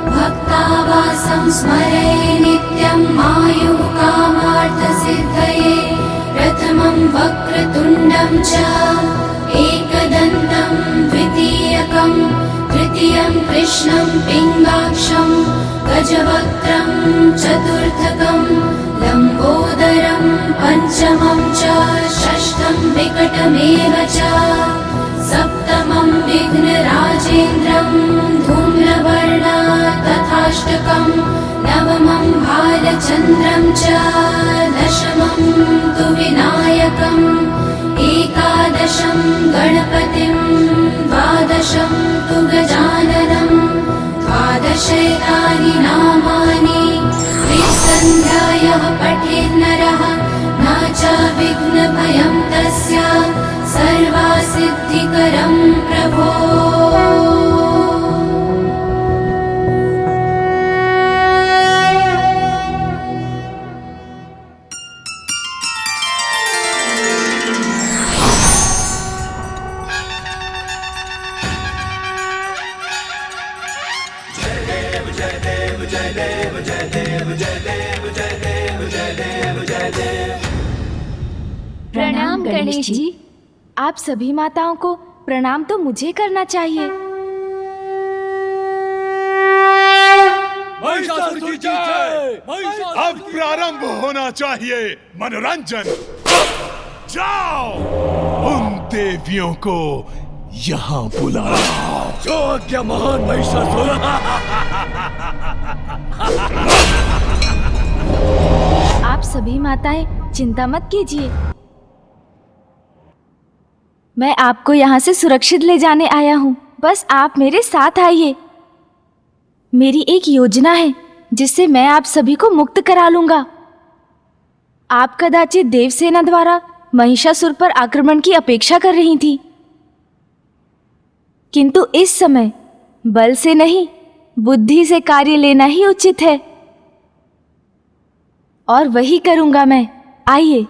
भक्तावासं स्मरे नित्यं आयुः कामार्थसिद्धये। प्रथमं वक्रतुण्डं च एकदन्तं द्वितीयकं तृतीयं कृष्णं पिङ्गाक्षं गजवक्त्रं चतुर्थकं लम्बोदरं पञ्चमं च षष्ठं विकटमेव च सप्तमं विघ्नराजेन्द्रं धूम्रवर्णा तथाष्टकं नवमं भालचन्द्रं च दशमं तु विनायकम् एकादशं गणपतिं द्वादशं तु गजाननं द्वादशैतानि नामानि त्रिसन्ध्यायः पठेन्नरः न च विघ्नभयं तस्य सर्वासिद्धिकरं प्रभो। प्रणाम गणेश जी। आप सभी माताओं को प्रणाम तो मुझे करना चाहिए। महिषासुर की जय। अब प्रारंभ होना चाहिए मनोरंजन। जाओ उन देवियों को यहाँ बुलाओ। जो क्या महान महिषासुर। आप सभी माताएं चिंता मत कीजिए, मैं आपको यहाँ से सुरक्षित ले जाने आया हूँ। बस आप मेरे साथ आइए। मेरी एक योजना है जिससे मैं आप सभी को मुक्त करा लूंगा। आप कदाचित देवसेना द्वारा महिषासुर पर आक्रमण की अपेक्षा कर रही थी, किंतु इस समय बल से नहीं बुद्धि से कार्य लेना ही उचित है, और वही करूंगा मैं। आइए।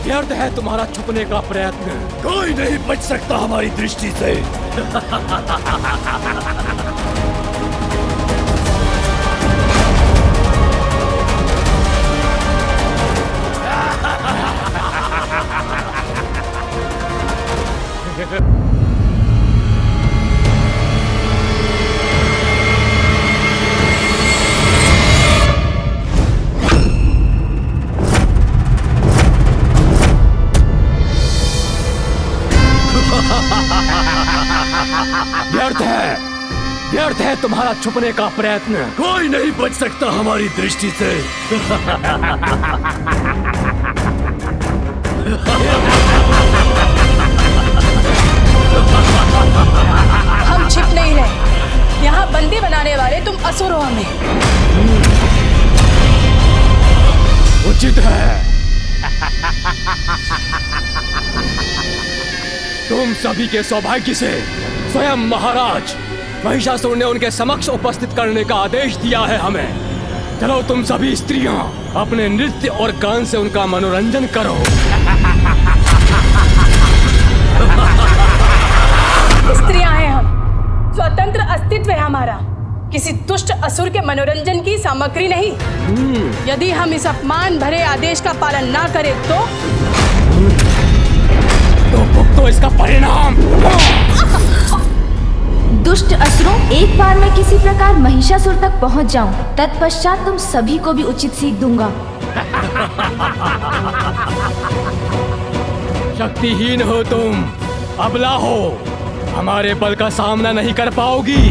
व्यर्थ है तुम्हारा छुपने का प्रयत्न। कोई नहीं बच सकता हमारी दृष्टि से। व्यर्थ है तुम्हारा छुपने का प्रयत्न। कोई नहीं बच सकता हमारी दृष्टि से। हम छिप नहीं रहे। यहाँ बंदी बनाने वाले तुम असुर हो हमें। उचित है। तुम सभी के सौभाग्य से स्वयं महाराज महिषासुर ने उनके समक्ष उपस्थित करने का आदेश दिया है हमें। चलो तुम सभी स्त्रियां अपने नृत्य और गान से उनका मनोरंजन करो। स्त्रियां हैं हम, स्वतंत्र अस्तित्व है हमारा, किसी दुष्ट असुर के मनोरंजन की सामग्री नहीं। यदि हम इस अपमान भरे आदेश का पालन ना करें तो भुगतो इसका परिणाम। दुष्ट असुरों, एक बार मैं किसी प्रकार महिषासुर तक पहुंच जाऊं, तत्पश्चात तुम सभी को भी उचित सीख दूंगा। शक्तिहीन हो तुम, अबला हो, हमारे बल का सामना नहीं कर पाओगी।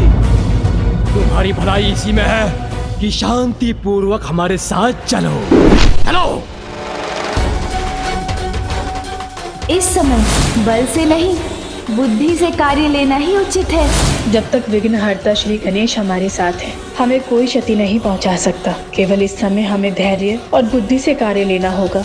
तुम्हारी भलाई इसी में है कि शांति पूर्वक हमारे साथ चलो। चलो। इस समय बल से नहीं, बुद्धि से कार्य लेना ही उचित है। जब तक विघ्नहर्ता श्री गणेश हमारे साथ है, हमें कोई क्षति नहीं पहुंचा सकता। केवल इस समय हमें धैर्य और बुद्धि से कार्य लेना होगा।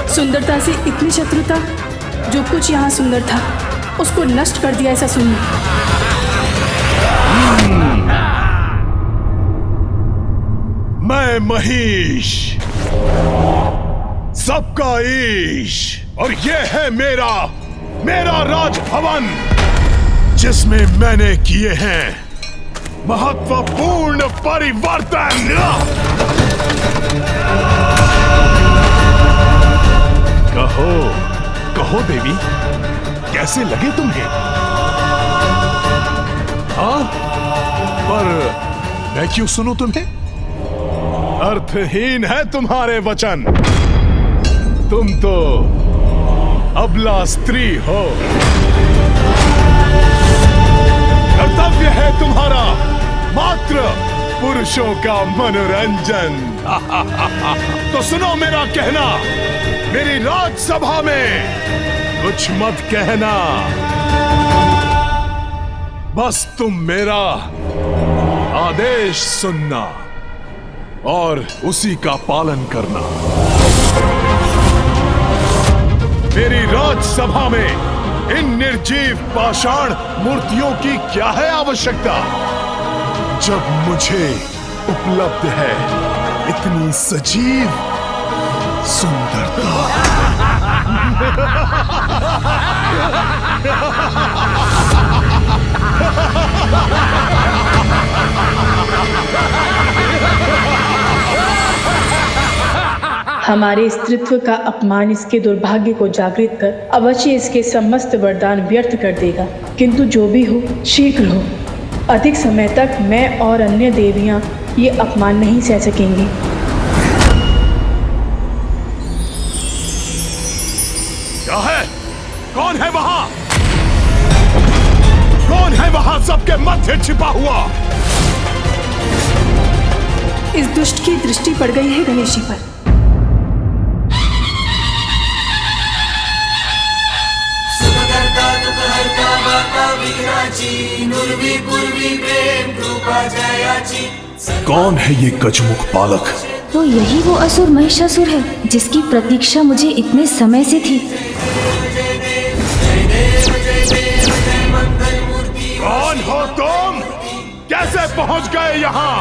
सुंदरता से इतनी शत्रुता, जो कुछ यहाँ सुंदर था उसको नष्ट कर दिया ऐसा सुनिए। मैं महिष, सबका ईश, और ये है मेरा राजभवन, जिसमें मैंने किए हैं महत्वपूर्ण परिवर्तन। कहो देवी, कैसे लगे तुम्हें? हाँ, पर मैं क्यों सुनूं तुम्हें? अर्थहीन है तुम्हारे वचन। तुम तो अबला स्त्री हो। कर्तव्य है तुम्हारा मात्र पुरुषों का मनोरंजन। तो सुनो मेरा कहना, मेरी राजसभा में कुछ मत कहना। बस तुम मेरा आदेश सुनना और उसी का पालन करना। मेरी राजसभा में इन निर्जीव पाषाण मूर्तियों की क्या है आवश्यकता, जब मुझे उपलब्ध है इतनी सजीव सुंदरता। हमारे स्त्रीत्व का अपमान इसके दुर्भाग्य को जागृत कर अवश्य इसके समस्त वरदान व्यर्थ कर देगा। किंतु जो भी हो, शीघ्र हो। अधिक समय तक मैं और अन्य देवियां ये अपमान नहीं सह सकेंगी। क्या है? कौन है वहां? कौन है वहां सबके मध्य छिपा हुआ? इस दुष्ट की दृष्टि पड़ गई है गणेश जी पर। कौन है ये गजमुख बालक? तो यही वो असुर महिषासुर है जिसकी प्रतीक्षा मुझे इतने समय से थी। कौन हो तुम? कैसे पहुंच गए यहाँ?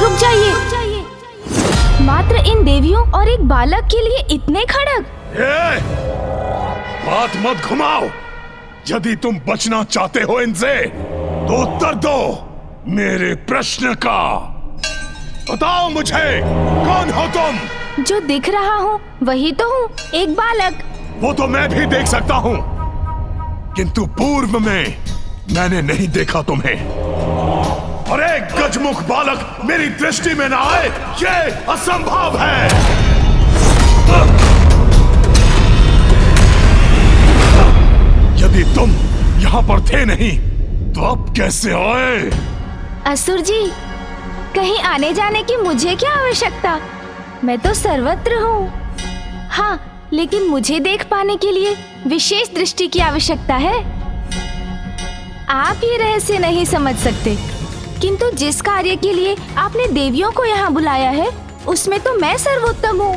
रुक जाइए। मात्र इन देवियों और एक बालक के लिए इतने खड़ग? बात मत घुमाओ। यदि तुम बचना चाहते हो इनसे तो उत्तर दो मेरे प्रश्न का। बताओ मुझे, कौन हो तुम? जो दिख रहा हूँ वही तो हूँ, एक बालक। वो तो मैं भी देख सकता हूँ, किंतु पूर्व में मैंने नहीं देखा तुम्हें। और एक गजमुख बालक मेरी दृष्टि में ना आए, ये असंभव है। यदि तुम यहाँ पर थे नहीं तो अब कैसे आए? असुर जी, कहीं आने जाने की मुझे क्या आवश्यकता? मैं तो सर्वत्र हूँ। हाँ, लेकिन मुझे देख पाने के लिए विशेष दृष्टि की आवश्यकता है। आप ये रहस्य नहीं समझ सकते, किंतु जिस कार्य के लिए आपने देवियों को यहाँ बुलाया है उसमें तो मैं सर्वोत्तम हूँ,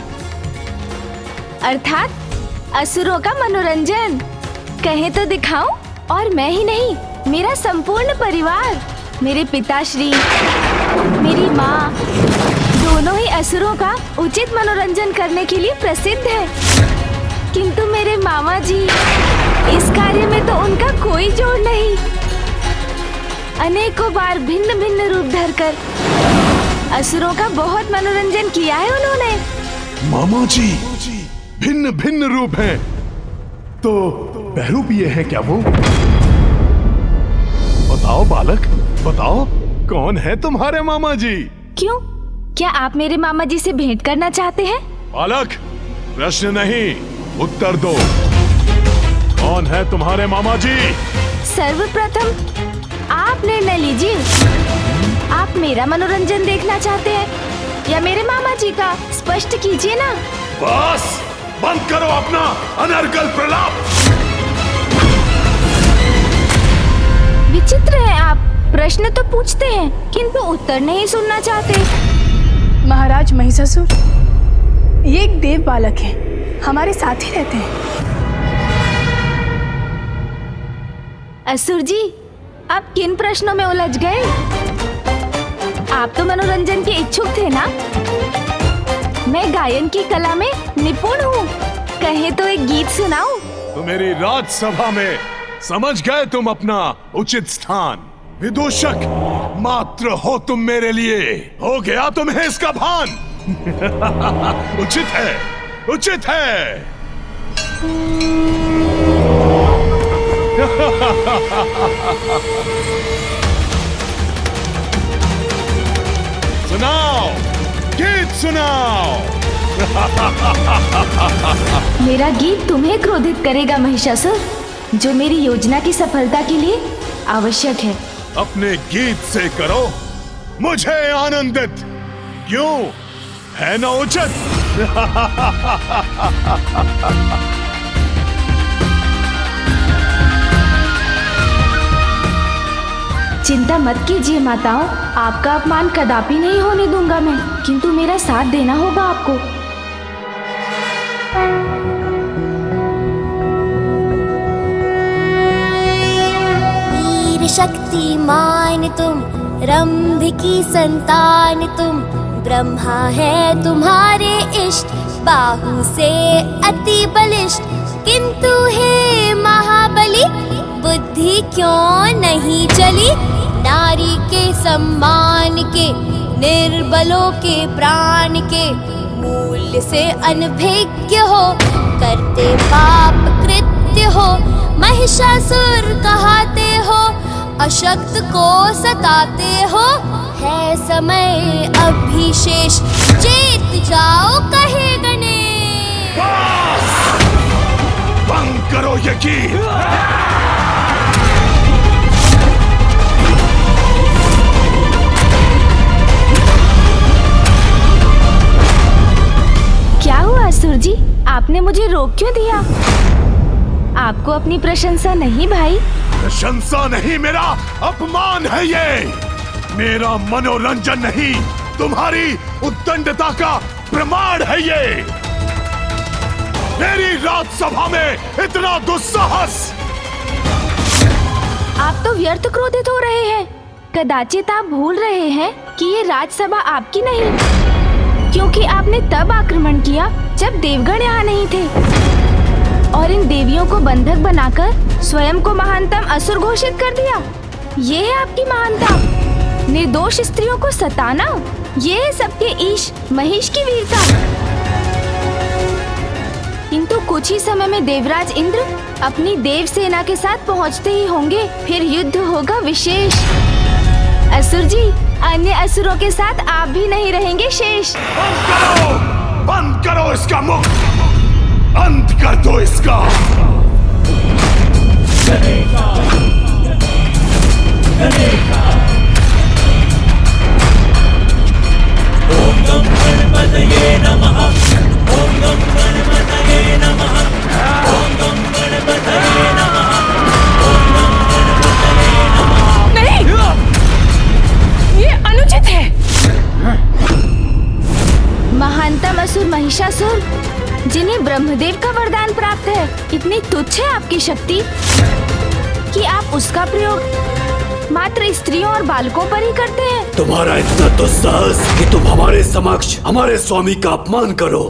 अर्थात असुरों का मनोरंजन। कहे तो दिखाऊं? और मैं ही नहीं, मेरा संपूर्ण परिवार, मेरे पिताश्री, मेरी माँ, दोनों ही असुरों का उचित मनोरंजन करने के लिए प्रसिद्ध है। किंतु मेरे मामा जी, इस कार्य में तो उनका कोई जोड़ नहीं। अनेकों बार भिन्न भिन्न रूप धरकर असुरों का बहुत मनोरंजन किया है उन्होंने। मामा जी, भिन्न भिन्न रूप हैं, तो बहरूप ये है क्या वो? बताओ बालक, बताओ, कौन है तुम्हारे मामा जी? क्यों, क्या आप मेरे मामा जी से भेंट करना चाहते हैं? बालक, प्रश्न नहीं, उत्तर दो। कौन है तुम्हारे मामा जी? सर्वप्रथम आप निर्णय लीजिए। आप मेरा मनोरंजन देखना चाहते हैं या मेरे मामा जी का? स्पष्ट कीजिए ना। बस बंद करो अपना अनर्गल प्रलाप। विचित्र है आप, प्रश्न तो पूछते हैं किंतु उत्तर नहीं सुनना चाहते। महाराज महिषासुर, ये एक देव बालक है, हमारे साथ ही रहते हैं। असुर जी, आप किन प्रश्नों में उलझ गए? आप तो मनोरंजन के इच्छुक थे ना? मैं गायन की कला में निपुण हूँ, कहे तो एक गीत सुनाऊं? तो मेरी राजसभा में समझ गए तुम अपना उचित स्थान। विदूषक मात्र हो तुम मेरे लिए, हो गया तुम्हें इसका भान। उचित है, उचित है। सुनाओ, गीत सुनाओ। मेरा गीत तुम्हें क्रोधित करेगा महिषासुर, जो मेरी योजना की सफलता के लिए आवश्यक है। अपने गीत से करो मुझे आनंदित, क्यों है न उचित? चिंता मत कीजिए माताओं, आपका अपमान कदापि नहीं होने दूंगा मैं, किंतु मेरा साथ देना होगा आपको। वीर शक्तिमान तुम, रंभ की संतान तुम, ब्रह्मा है तुम्हारे इष्ट, बाहु से अति बलिष्ठ, किंतु हे महाबली बुद्धि क्यों नहीं चली? नारी के सम्मान के, निर्बलों के प्राण के, मूल्य से अनभिज्ञ हो, करते पाप दैत्य हो, महिषासुर कहाते हो, अशक्त को सताते हो, है समय अब भी शेष, चेत जाओ कहे गणेश। बंद करो ये गीत। क्या हुआ असुर जी, आपने मुझे रोक क्यों दिया? आपको अपनी प्रशंसा नहीं भाई? प्रशंसा नहीं, मेरा अपमान है ये। मेरा मनोरंजन नहीं, तुम्हारी उद्दंडता का प्रमाण है ये। मेरी राजसभा में इतना दुस्साहस। आप तो व्यर्थ क्रोधित हो रहे हैं। कदाचित आप भूल रहे हैं कि ये राजसभा आपकी नहीं, क्योंकि आपने तब आक्रमण किया जब देवगण यहाँ नहीं थे और इन देवियों को बंधक बनाकर स्वयं को महानतम असुर घोषित कर दिया। ये है आपकी महानता। निर्दोष स्त्रियों को सताना, ये है सबके ईश महिष की वीरता। किंतु कुछ ही समय में देवराज इंद्र अपनी देव सेना के साथ पहुँचते ही होंगे, फिर युद्ध होगा विशेष। असुर जी, अन्य असुरों के साथ आप भी नहीं रहेंगे शेष। बंद करो इसका मुख, अंत कर दो इसका। ओम गं गणपतये नमः, ओम गं गणपतये नमः, ओम गं गणपतये नमः, ओम गं गणपतये नमः। नहीं, ये अनुचित है। महानतम असुर महिषासुर, जिन्हें ब्रह्मदेव का वरदान प्राप्त है, इतनी तुच्छ है आपकी शक्ति कि आप उसका प्रयोग मात्र स्त्रियों और बालकों पर ही करते हैं। तुम्हारा इतना दुस्साहस कि तुम हमारे समक्ष हमारे स्वामी का अपमान करो।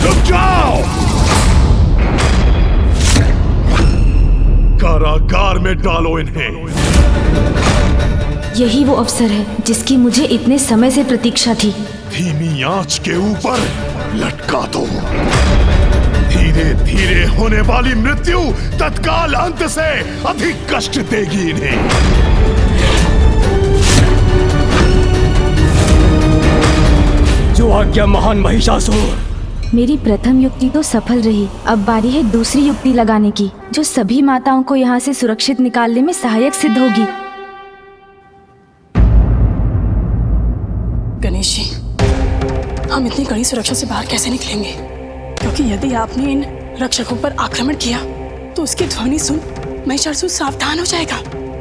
रुक जाओ, कारागार में डालो इन्हें। यही वो अवसर है जिसकी मुझे इतने समय से प्रतीक्षा थी। धीमी आंच के ऊपर लटका दो। धीरे धीरे होने वाली मृत्यु तत्काल अंत से अधिक कष्ट देगी इन्हें। जो आज्ञा महान महिषासुर। मेरी प्रथम युक्ति तो सफल रही, अब बारी है दूसरी युक्ति लगाने की, जो सभी माताओं को यहाँ से सुरक्षित निकालने में सहायक सिद्ध होगी। गणेश जी, हम इतनी कड़ी सुरक्षा से बाहर कैसे निकलेंगे? क्योंकि यदि आपने इन रक्षकों पर आक्रमण किया तो उसकी ध्वनि सुन महिषासुर सावधान हो जाएगा।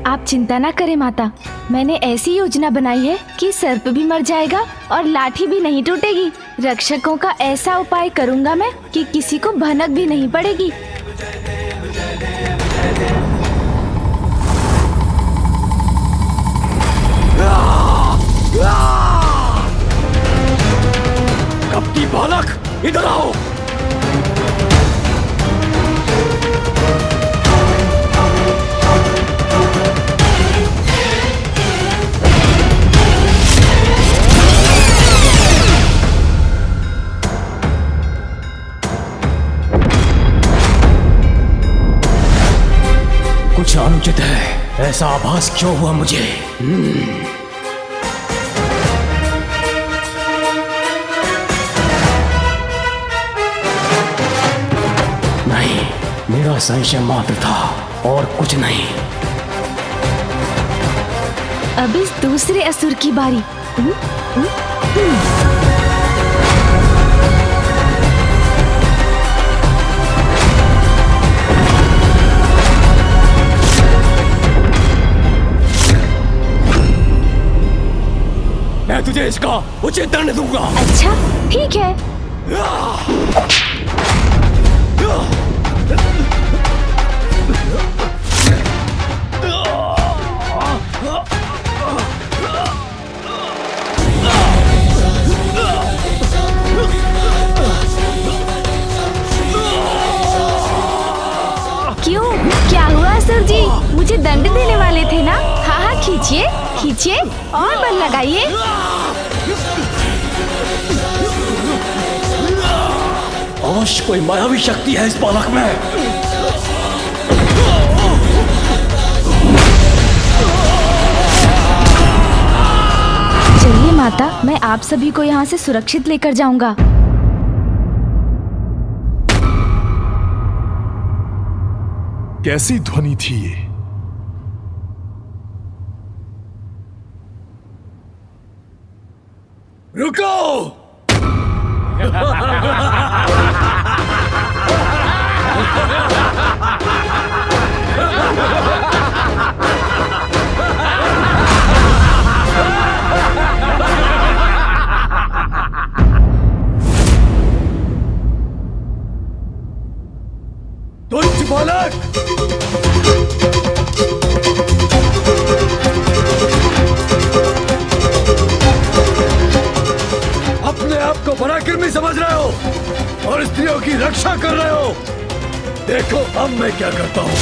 आप चिंता ना करें माता, मैंने ऐसी योजना बनाई है कि सर्प भी मर जाएगा और लाठी भी नहीं टूटेगी। रक्षकों का ऐसा उपाय करूंगा मैं कि किसी को भनक भी नहीं पड़ेगी। कपटी बालक, इधर आओ। कुछ अनुचित है, ऐसा आभास क्यों हुआ मुझे? नहीं, मेरा संशय मात्र था और कुछ नहीं। अब इस दूसरे असुर की बारी। मैं तुझे इसका उचित दंड दूंगा। अच्छा, ठीक है। क्यों, क्या हुआ असुर जी? मुझे दंड देने वाले थे ना? हाँ हाँ, खींचिए खींचिए और बल लगाइए। अवश्य कोई मायावी शक्ति है इस बालक में। चलिए माता, मैं आप सभी को यहाँ से सुरक्षित लेकर जाऊंगा। कैसी ध्वनि थी ये? रुको! तुच्छ बालक! अपने आप को पराक्रमी समझ रहे हो और स्त्रियों की रक्षा कर रहे हो। देखो अब मैं क्या करता हूं।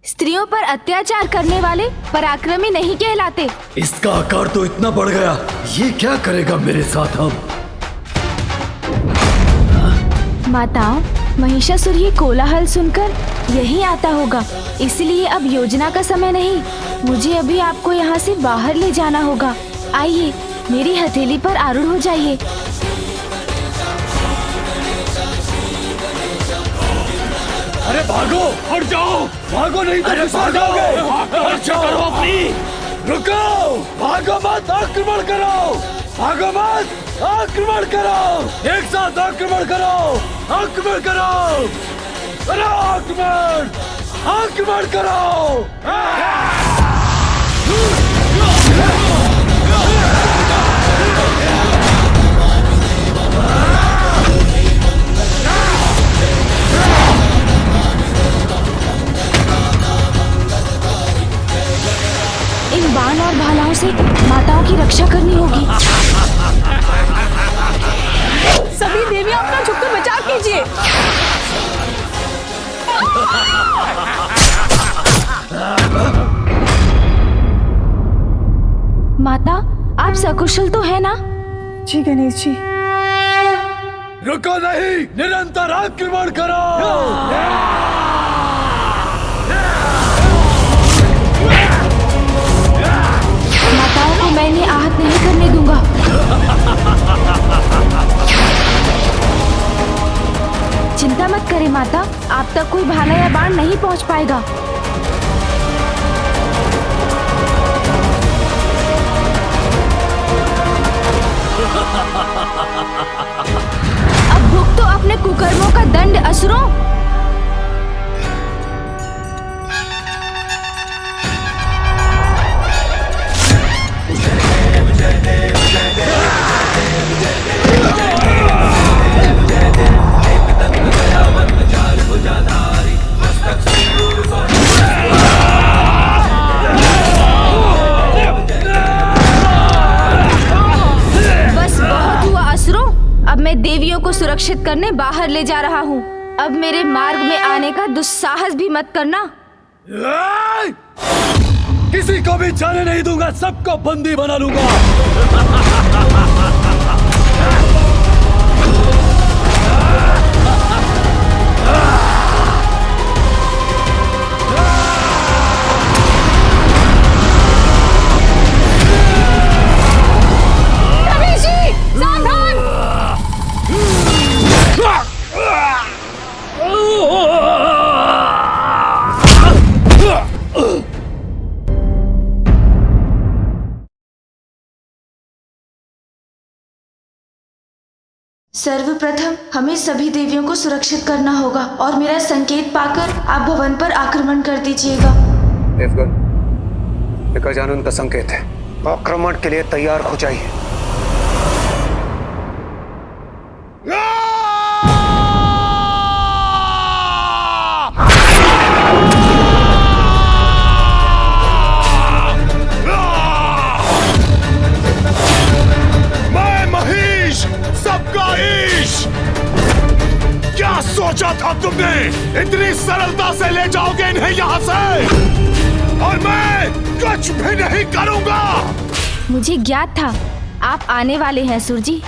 स्त्रियों पर अत्याचार करने वाले पराक्रमी नहीं कहलाते। इसका आकार तो इतना बढ़ गया, ये क्या करेगा मेरे साथ अब? माताओं, महिषासुर ये कोलाहल सुनकर यही आता होगा, इसलिए अब योजना का समय नहीं। मुझे अभी आपको यहाँ से बाहर ले जाना होगा। आइए, मेरी हथेली पर आरूढ़ हो जाइए। अरे भागो, हट जाओ, भागो नहीं तो फिसल जाओगे। हट जाओ अपनी। रुको, भागो मत, आक्रमण करो। भागो मत, आक्रमण करो। एक साथ आक्रमण करो, आक्रमण करो। अरे आक्रमण, आक्रमण करो। इन बाण और भालाओं से माताओं की रक्षा करनी होगी। सभी देवियां अपना झुककर बचाव कीजिए। माता, आप सकुशल तो है ना? जी गणेश जी। रुको नहीं, निरंतर आक्रमण करो। माताओं को मैंने आहत नहीं करने दूंगा। चिंता मत करें माता, आप तक कोई भाला या बाण नहीं पहुंच पाएगा। अब भुगतो अपने कुकर्मों का दंड असुरों। बस बहुत हुआ असुरों, अब मैं देवियों को सुरक्षित करने बाहर ले जा रहा हूँ। अब मेरे मार्ग में आने का दुस्साहस भी मत करना। किसी को भी जाने नहीं दूंगा, सबको बंदी बना लूंगा। सर्वप्रथम हमें सभी देवियों को सुरक्षित करना होगा और मेरा संकेत पाकर आप भवन पर आक्रमण कर दीजिएगा। देवगन, ये गजानन का संकेत है, आक्रमण के लिए तैयार हो जाइए। क्या सोचा था तुमने? इतनी सरलता से ले जाओगे इन्हें यहाँ से? और मैं कुछ भी नहीं करूंगा। मुझे ज्ञात था आप आने वाले हैं सुरजी।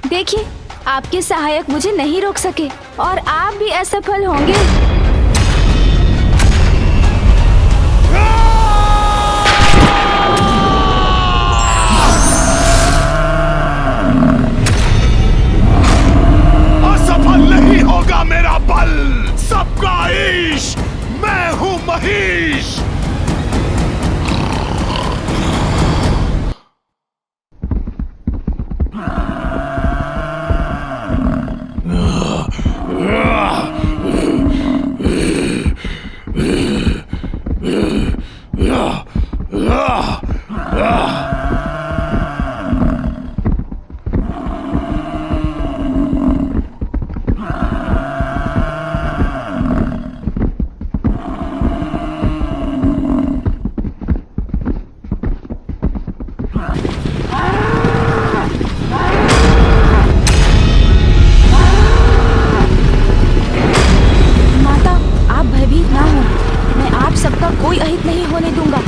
देखिए, आपके सहायक मुझे नहीं रोक सके और आप भी असफल होंगे। नहीं होगा मेरा बल, सबका ईश, मैं हूं महिष। कोई अहित नहीं होने दूंगा।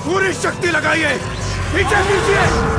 पूरी शक्ति लगाइए, पीछे कीजिए।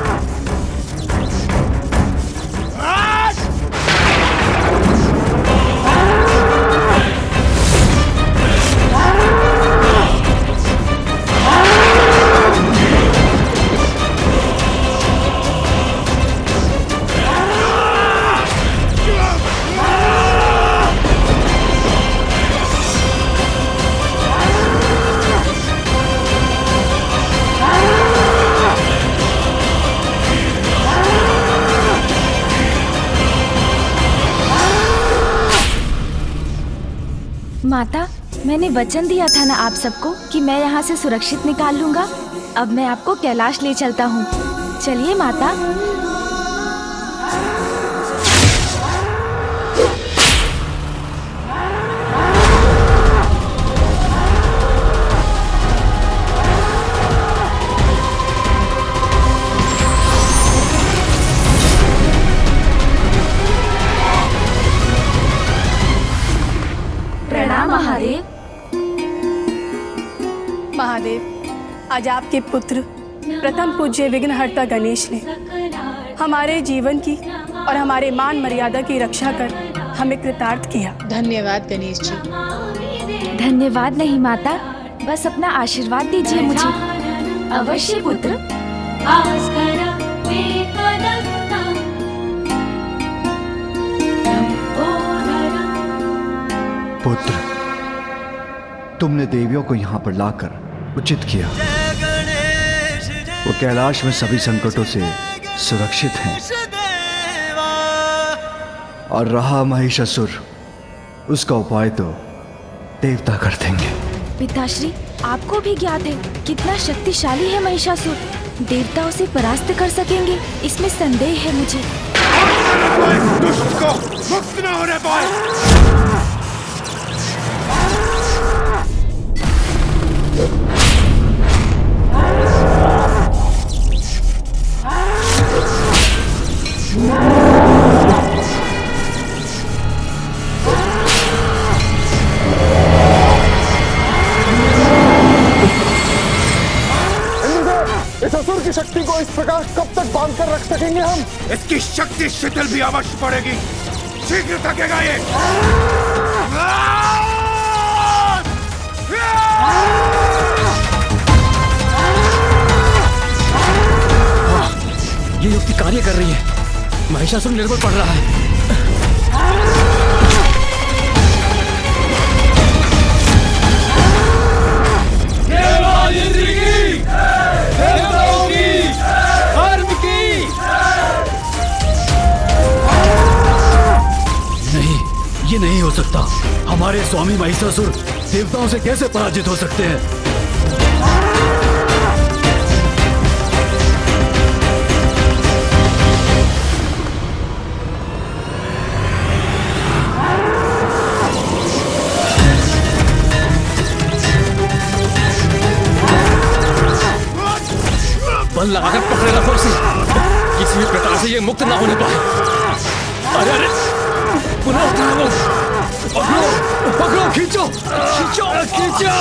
माता, मैंने वचन दिया था ना आप सबको कि मैं यहाँ से सुरक्षित निकाल लूंगा। अब मैं आपको कैलाश ले चलता हूँ। चलिए माता। प्रणाम महादेव। महादेव, आज आपके पुत्र प्रथम पूज्य विघ्नहर्ता गणेश ने हमारे जीवन की और हमारे मान मर्यादा की रक्षा कर हमें कृतार्थ किया। धन्यवाद गणेश जी। धन्यवाद नहीं माता, बस अपना आशीर्वाद दीजिए मुझे। अवश्य पुत्र। पुत्र, तुमने देवियों को यहाँ पर लाकर उचित किया। वो कैलाश में सभी संकटों से सुरक्षित हैं। और रहा महिषासुर, उसका उपाय तो देवता कर देंगे। पिताश्री, आपको भी ज्ञात है कितना शक्तिशाली है महिषासुर। देवता उसे परास्त कर सकेंगे, इसमें संदेह है मुझे। दुष्ट को मुक्त न होने पाए। इस असुर की शक्ति को इस प्रकार कब तक बांध कर रख सकेंगे हम? इसकी शक्ति शिथिल भी अवश्य पड़ेगी, शीघ्र थकेगा ये। ये युक्ति कार्य कर रही है। महिषासुर निर्बल पड़ रहा है। नहीं, ये नहीं हो सकता। हमारे स्वामी महिषासुर देवताओं से कैसे पराजित हो सकते हैं? बल लगाकर पकड़े रखो इसे, किसी भी प्रकार से ये मुक्त ना होने पाए। अरे अरे, पुनः उठाओ, पकड़ो, पकड़ो, खींचो, खींचो, खींचो।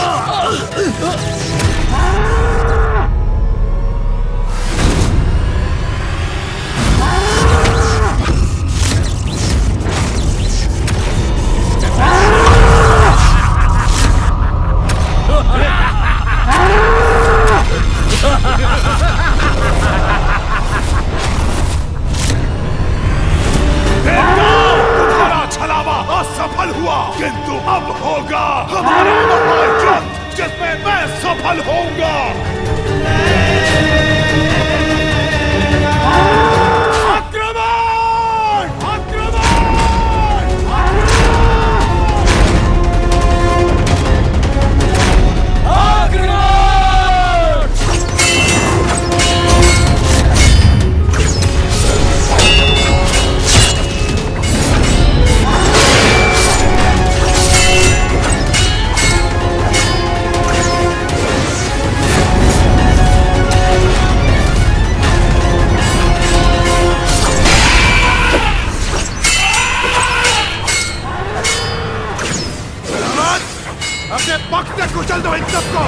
असफल हुआ, किंतु अब होगा हमारा महायुद्ध जिसमें मैं सफल होऊंगा। आक्रमण! आक्रमण! आक्रमण! अपने पक्ष से कुचल दो इन सबको।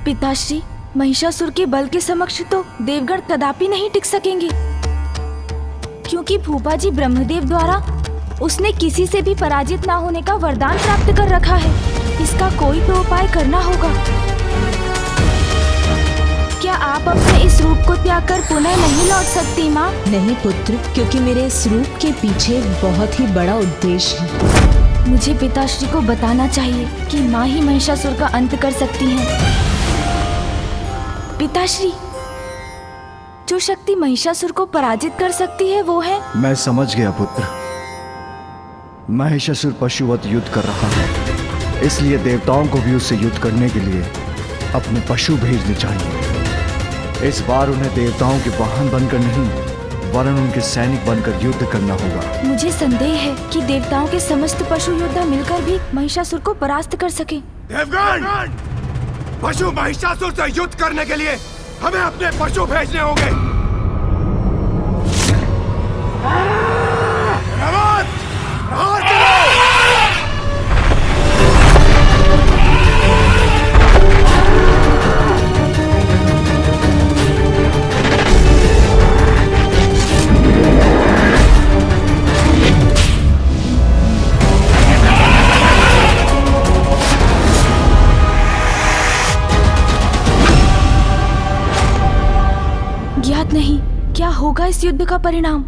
पिताश्री, महिषासुर के बल के समक्ष तो देवगण कदापि नहीं टिक सकेंगे, क्योंकि भूपा जी ब्रह्मदेव द्वारा उसने किसी से भी पराजित ना होने का वरदान प्राप्त कर रखा है। इसका कोई तो उपाय करना होगा। क्या आप अपने इस रूप को त्याग कर पुनः नहीं लौट सकती माँ? नहीं पुत्र, क्योंकि मेरे इस रूप के पीछे बहुत ही बड़ा उद्देश्य है। मुझे पिताश्री को बताना चाहिए कि माँ ही महिषासुर का अंत कर सकती हैं। पिताश्री, जो शक्ति महिषासुर को पराजित कर सकती है वो है। मैं समझ गया पुत्र। महिषासुर पशुवत युद्ध कर रहा है, इसलिए देवताओं को भी उससे युद्ध करने के लिए अपने पशु भेजने चाहिए। इस बार उन्हें देवताओं के वाहन बनकर नहीं, वरन उनके सैनिक बनकर युद्ध करना होगा। मुझे संदेह है कि देवताओं के समस्त पशु योद्धा मिलकर भी महिषासुर को परास्त कर सके। देवगण, पशु महिषासुर से युद्ध करने के लिए हमें अपने पशु भेजने होंगे। प्रहार करो। ज्ञात नहीं क्या होगा इस युद्ध का परिणाम।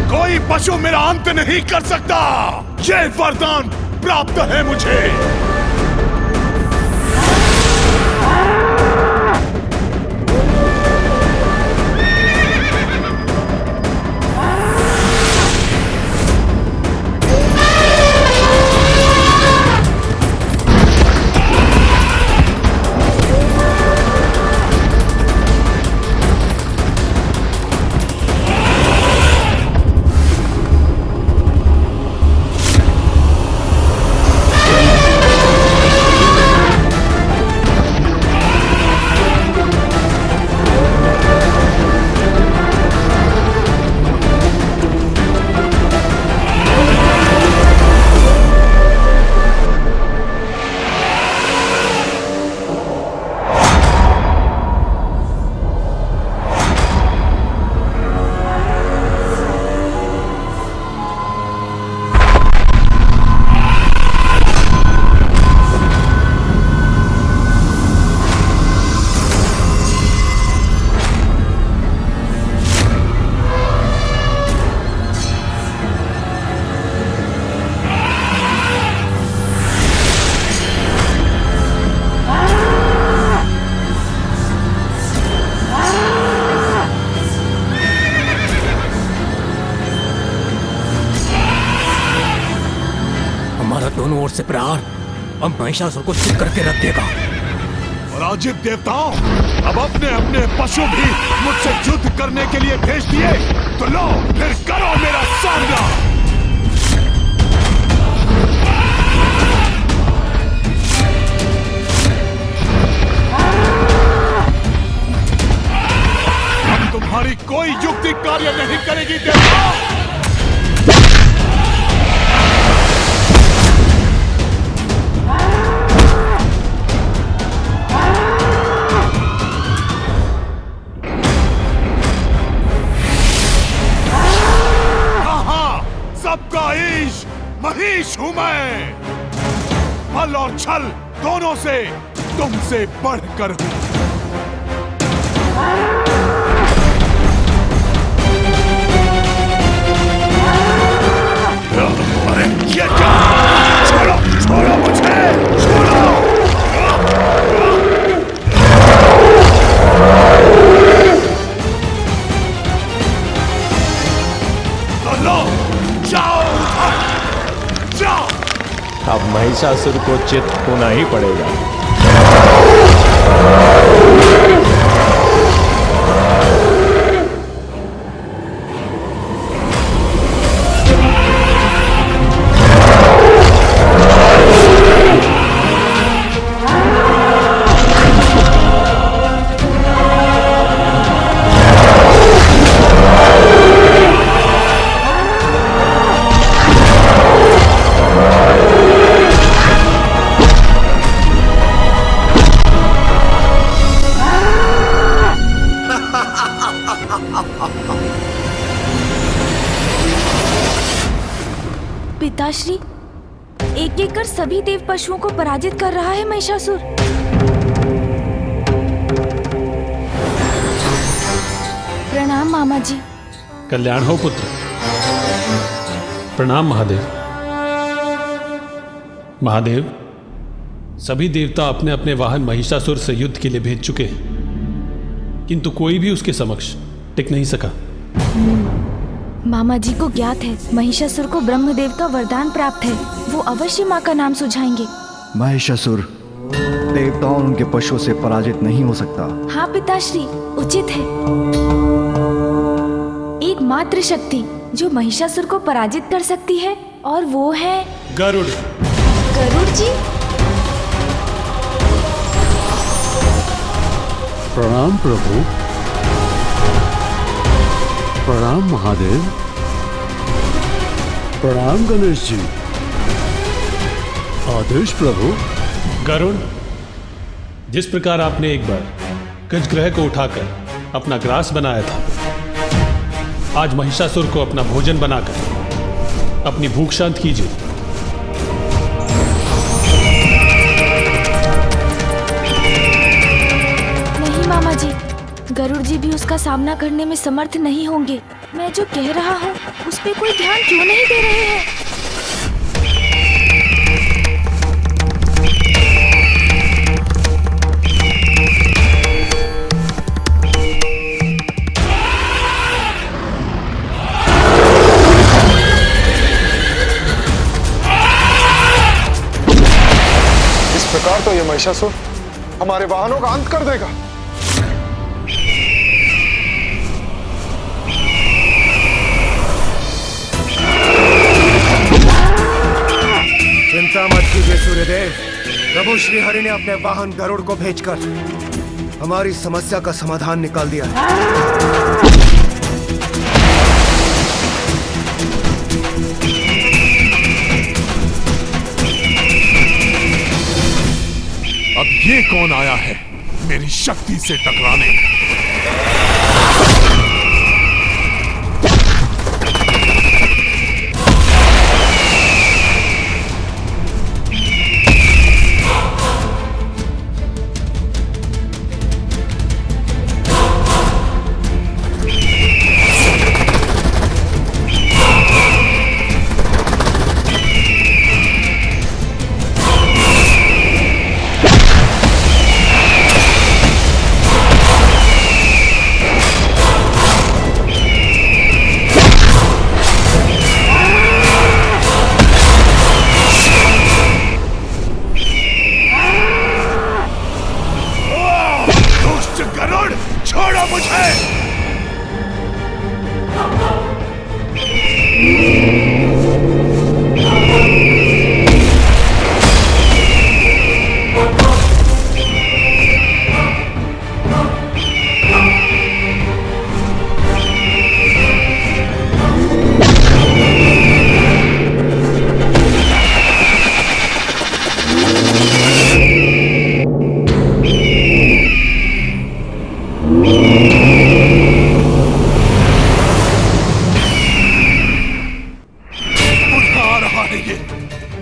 कोई पशु मेरा अंत नहीं कर सकता। ये वरदान प्राप्त है मुझे। दोनों ओर से प्रहार अब महिषासुर को चित करके रख देगा। पराजित देवताओं, अब अपने अपने पशु भी मुझसे युद्ध करने के लिए भेज दिए, तो लो फिर करो मेरा सामना। अब तुम्हारी कोई युक्ति कार्य नहीं करेगी देवताओं। सबका ईश महिष हूं मैं। बल और छल दोनों से तुमसे बढ़कर हूं। अरे ये क्या? छोड़ो छोड़ो मुझे, छोड़ो। लो जाओ, जाओ। अब महिषासुर को चित होना ही पड़ेगा। पिताश्री, एक एक कर सभी देव पशुओं को पराजित कर रहा है महिषासुर। प्रणाम मामा जी। कल्याण हो पुत्र। प्रणाम महादेव। महादेव, सभी देवता अपने अपने वाहन महिषासुर से युद्ध के लिए भेज चुके हैं, किंतु कोई भी उसके समक्ष टिक नहीं सका। मामा जी को ज्ञात है महिषासुर को ब्रह्मदेव का वरदान प्राप्त है। वो अवश्य माँ का नाम सुझाएंगे। महिषासुर, देवताओं और उनके पशुओं से पराजित नहीं हो सकता। हाँ पिताश्री, उचित है। एकमात्र शक्ति जो महिषासुर को पराजित कर सकती है और वो है गरुड़। गरुड़ जी? प्रणाम प्रभु। प्रणाम महादेव। प्रणाम गणेश जी। आदेश प्रभु। गरुड़, जिस प्रकार आपने एक बार गजग्रह को उठाकर अपना ग्रास बनाया था, आज महिषासुर को अपना भोजन बनाकर अपनी भूख शांत कीजिए। नहीं मामा जी, गरुड़ जी भी उसका सामना करने में समर्थ नहीं होंगे। मैं जो कह रहा हूँ उस पे कोई ध्यान क्यों नहीं दे रहे हैं? प्रकार तो ये महिषासुर हमारे वाहनों का अंत कर देगा। चिंता मत कीजिए सूर्यदेव। प्रभु श्री हरि ने अपने वाहन गरुड़ को भेजकर हमारी समस्या का समाधान निकाल दिया है। अब ये कौन आया है मेरी शक्ति से टकराने?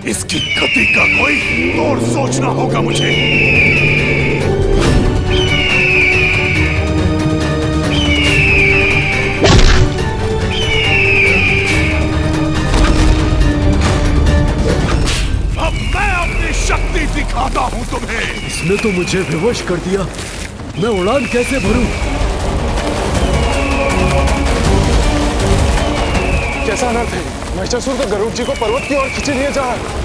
इसकी गति का कोई तोड़ सोचना होगा मुझे। अब मैं अपनी शक्ति दिखाता हूं तुम्हें। इसने तो मुझे विवश कर दिया। मैं उड़ान कैसे भरूं? कैसा अनर्थ है? महिषासुर तो गरुड़ जी को पर्वत की ओर खींचे लिए जा रहा है।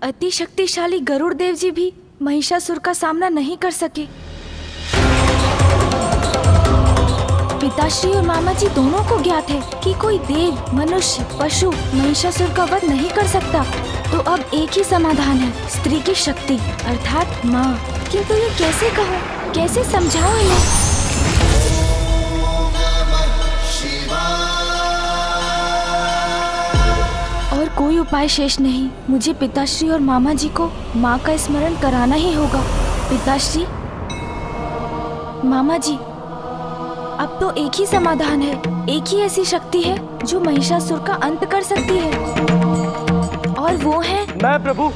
अति शक्तिशाली गरुड़ देव जी भी महिषासुर का सामना नहीं कर सके। पिताश्री और मामा जी दोनों को ज्ञात है कि कोई देव, मनुष्य, पशु महिषासुर का वध नहीं कर सकता। तो अब एक ही समाधान है, स्त्री की शक्ति अर्थात माँ। किंतु ये कैसे कहूँ, कैसे समझाऊँ इन्हें? कोई उपाय शेष नहीं। मुझे पिताश्री और मामा जी को माँ का स्मरण कराना ही होगा। पिताश्री, मामा जी, अब तो एक ही समाधान है, एक ही ऐसी शक्ति है जो महिषासुर का अंत कर सकती है, और वो है मैं प्रभु।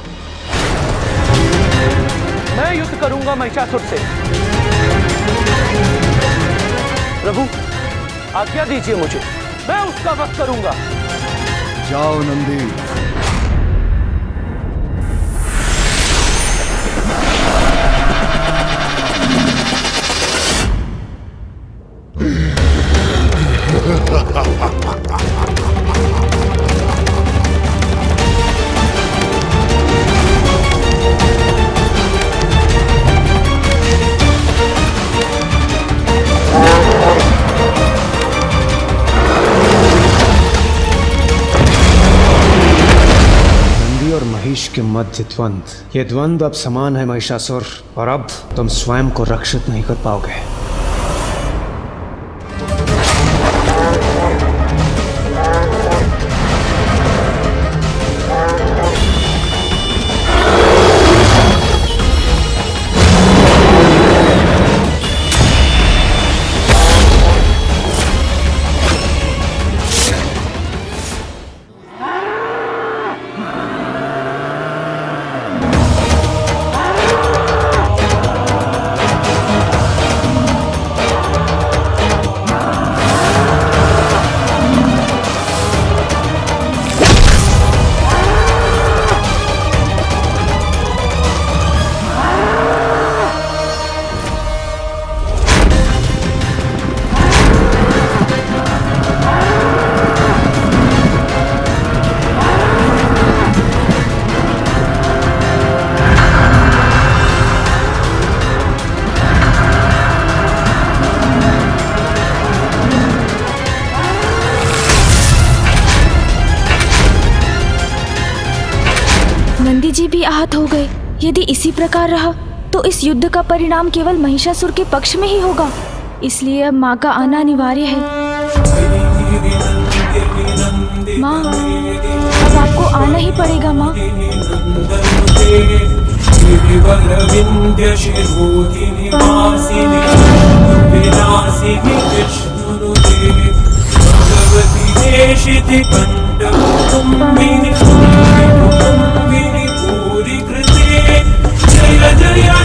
मैं युद्ध करूंगा महिषासुर से। प्रभु, आज्ञा दीजिए मुझे, मैं उसका वध करूंगा। जाओ नंदी। और महिष के मध्य द्वंद, ये द्वंद अब समान है महिषासुर, और अब तुम स्वयं को रक्षित नहीं कर पाओगे। नंदी जी भी आहत हो गए। यदि इसी प्रकार रहा तो इस युद्ध का परिणाम केवल महिषासुर के पक्ष में ही होगा, इसलिए अब माँ का आना अनिवार्य है। माँ, अब आपको आना ही पड़ेगा माँ। जय जय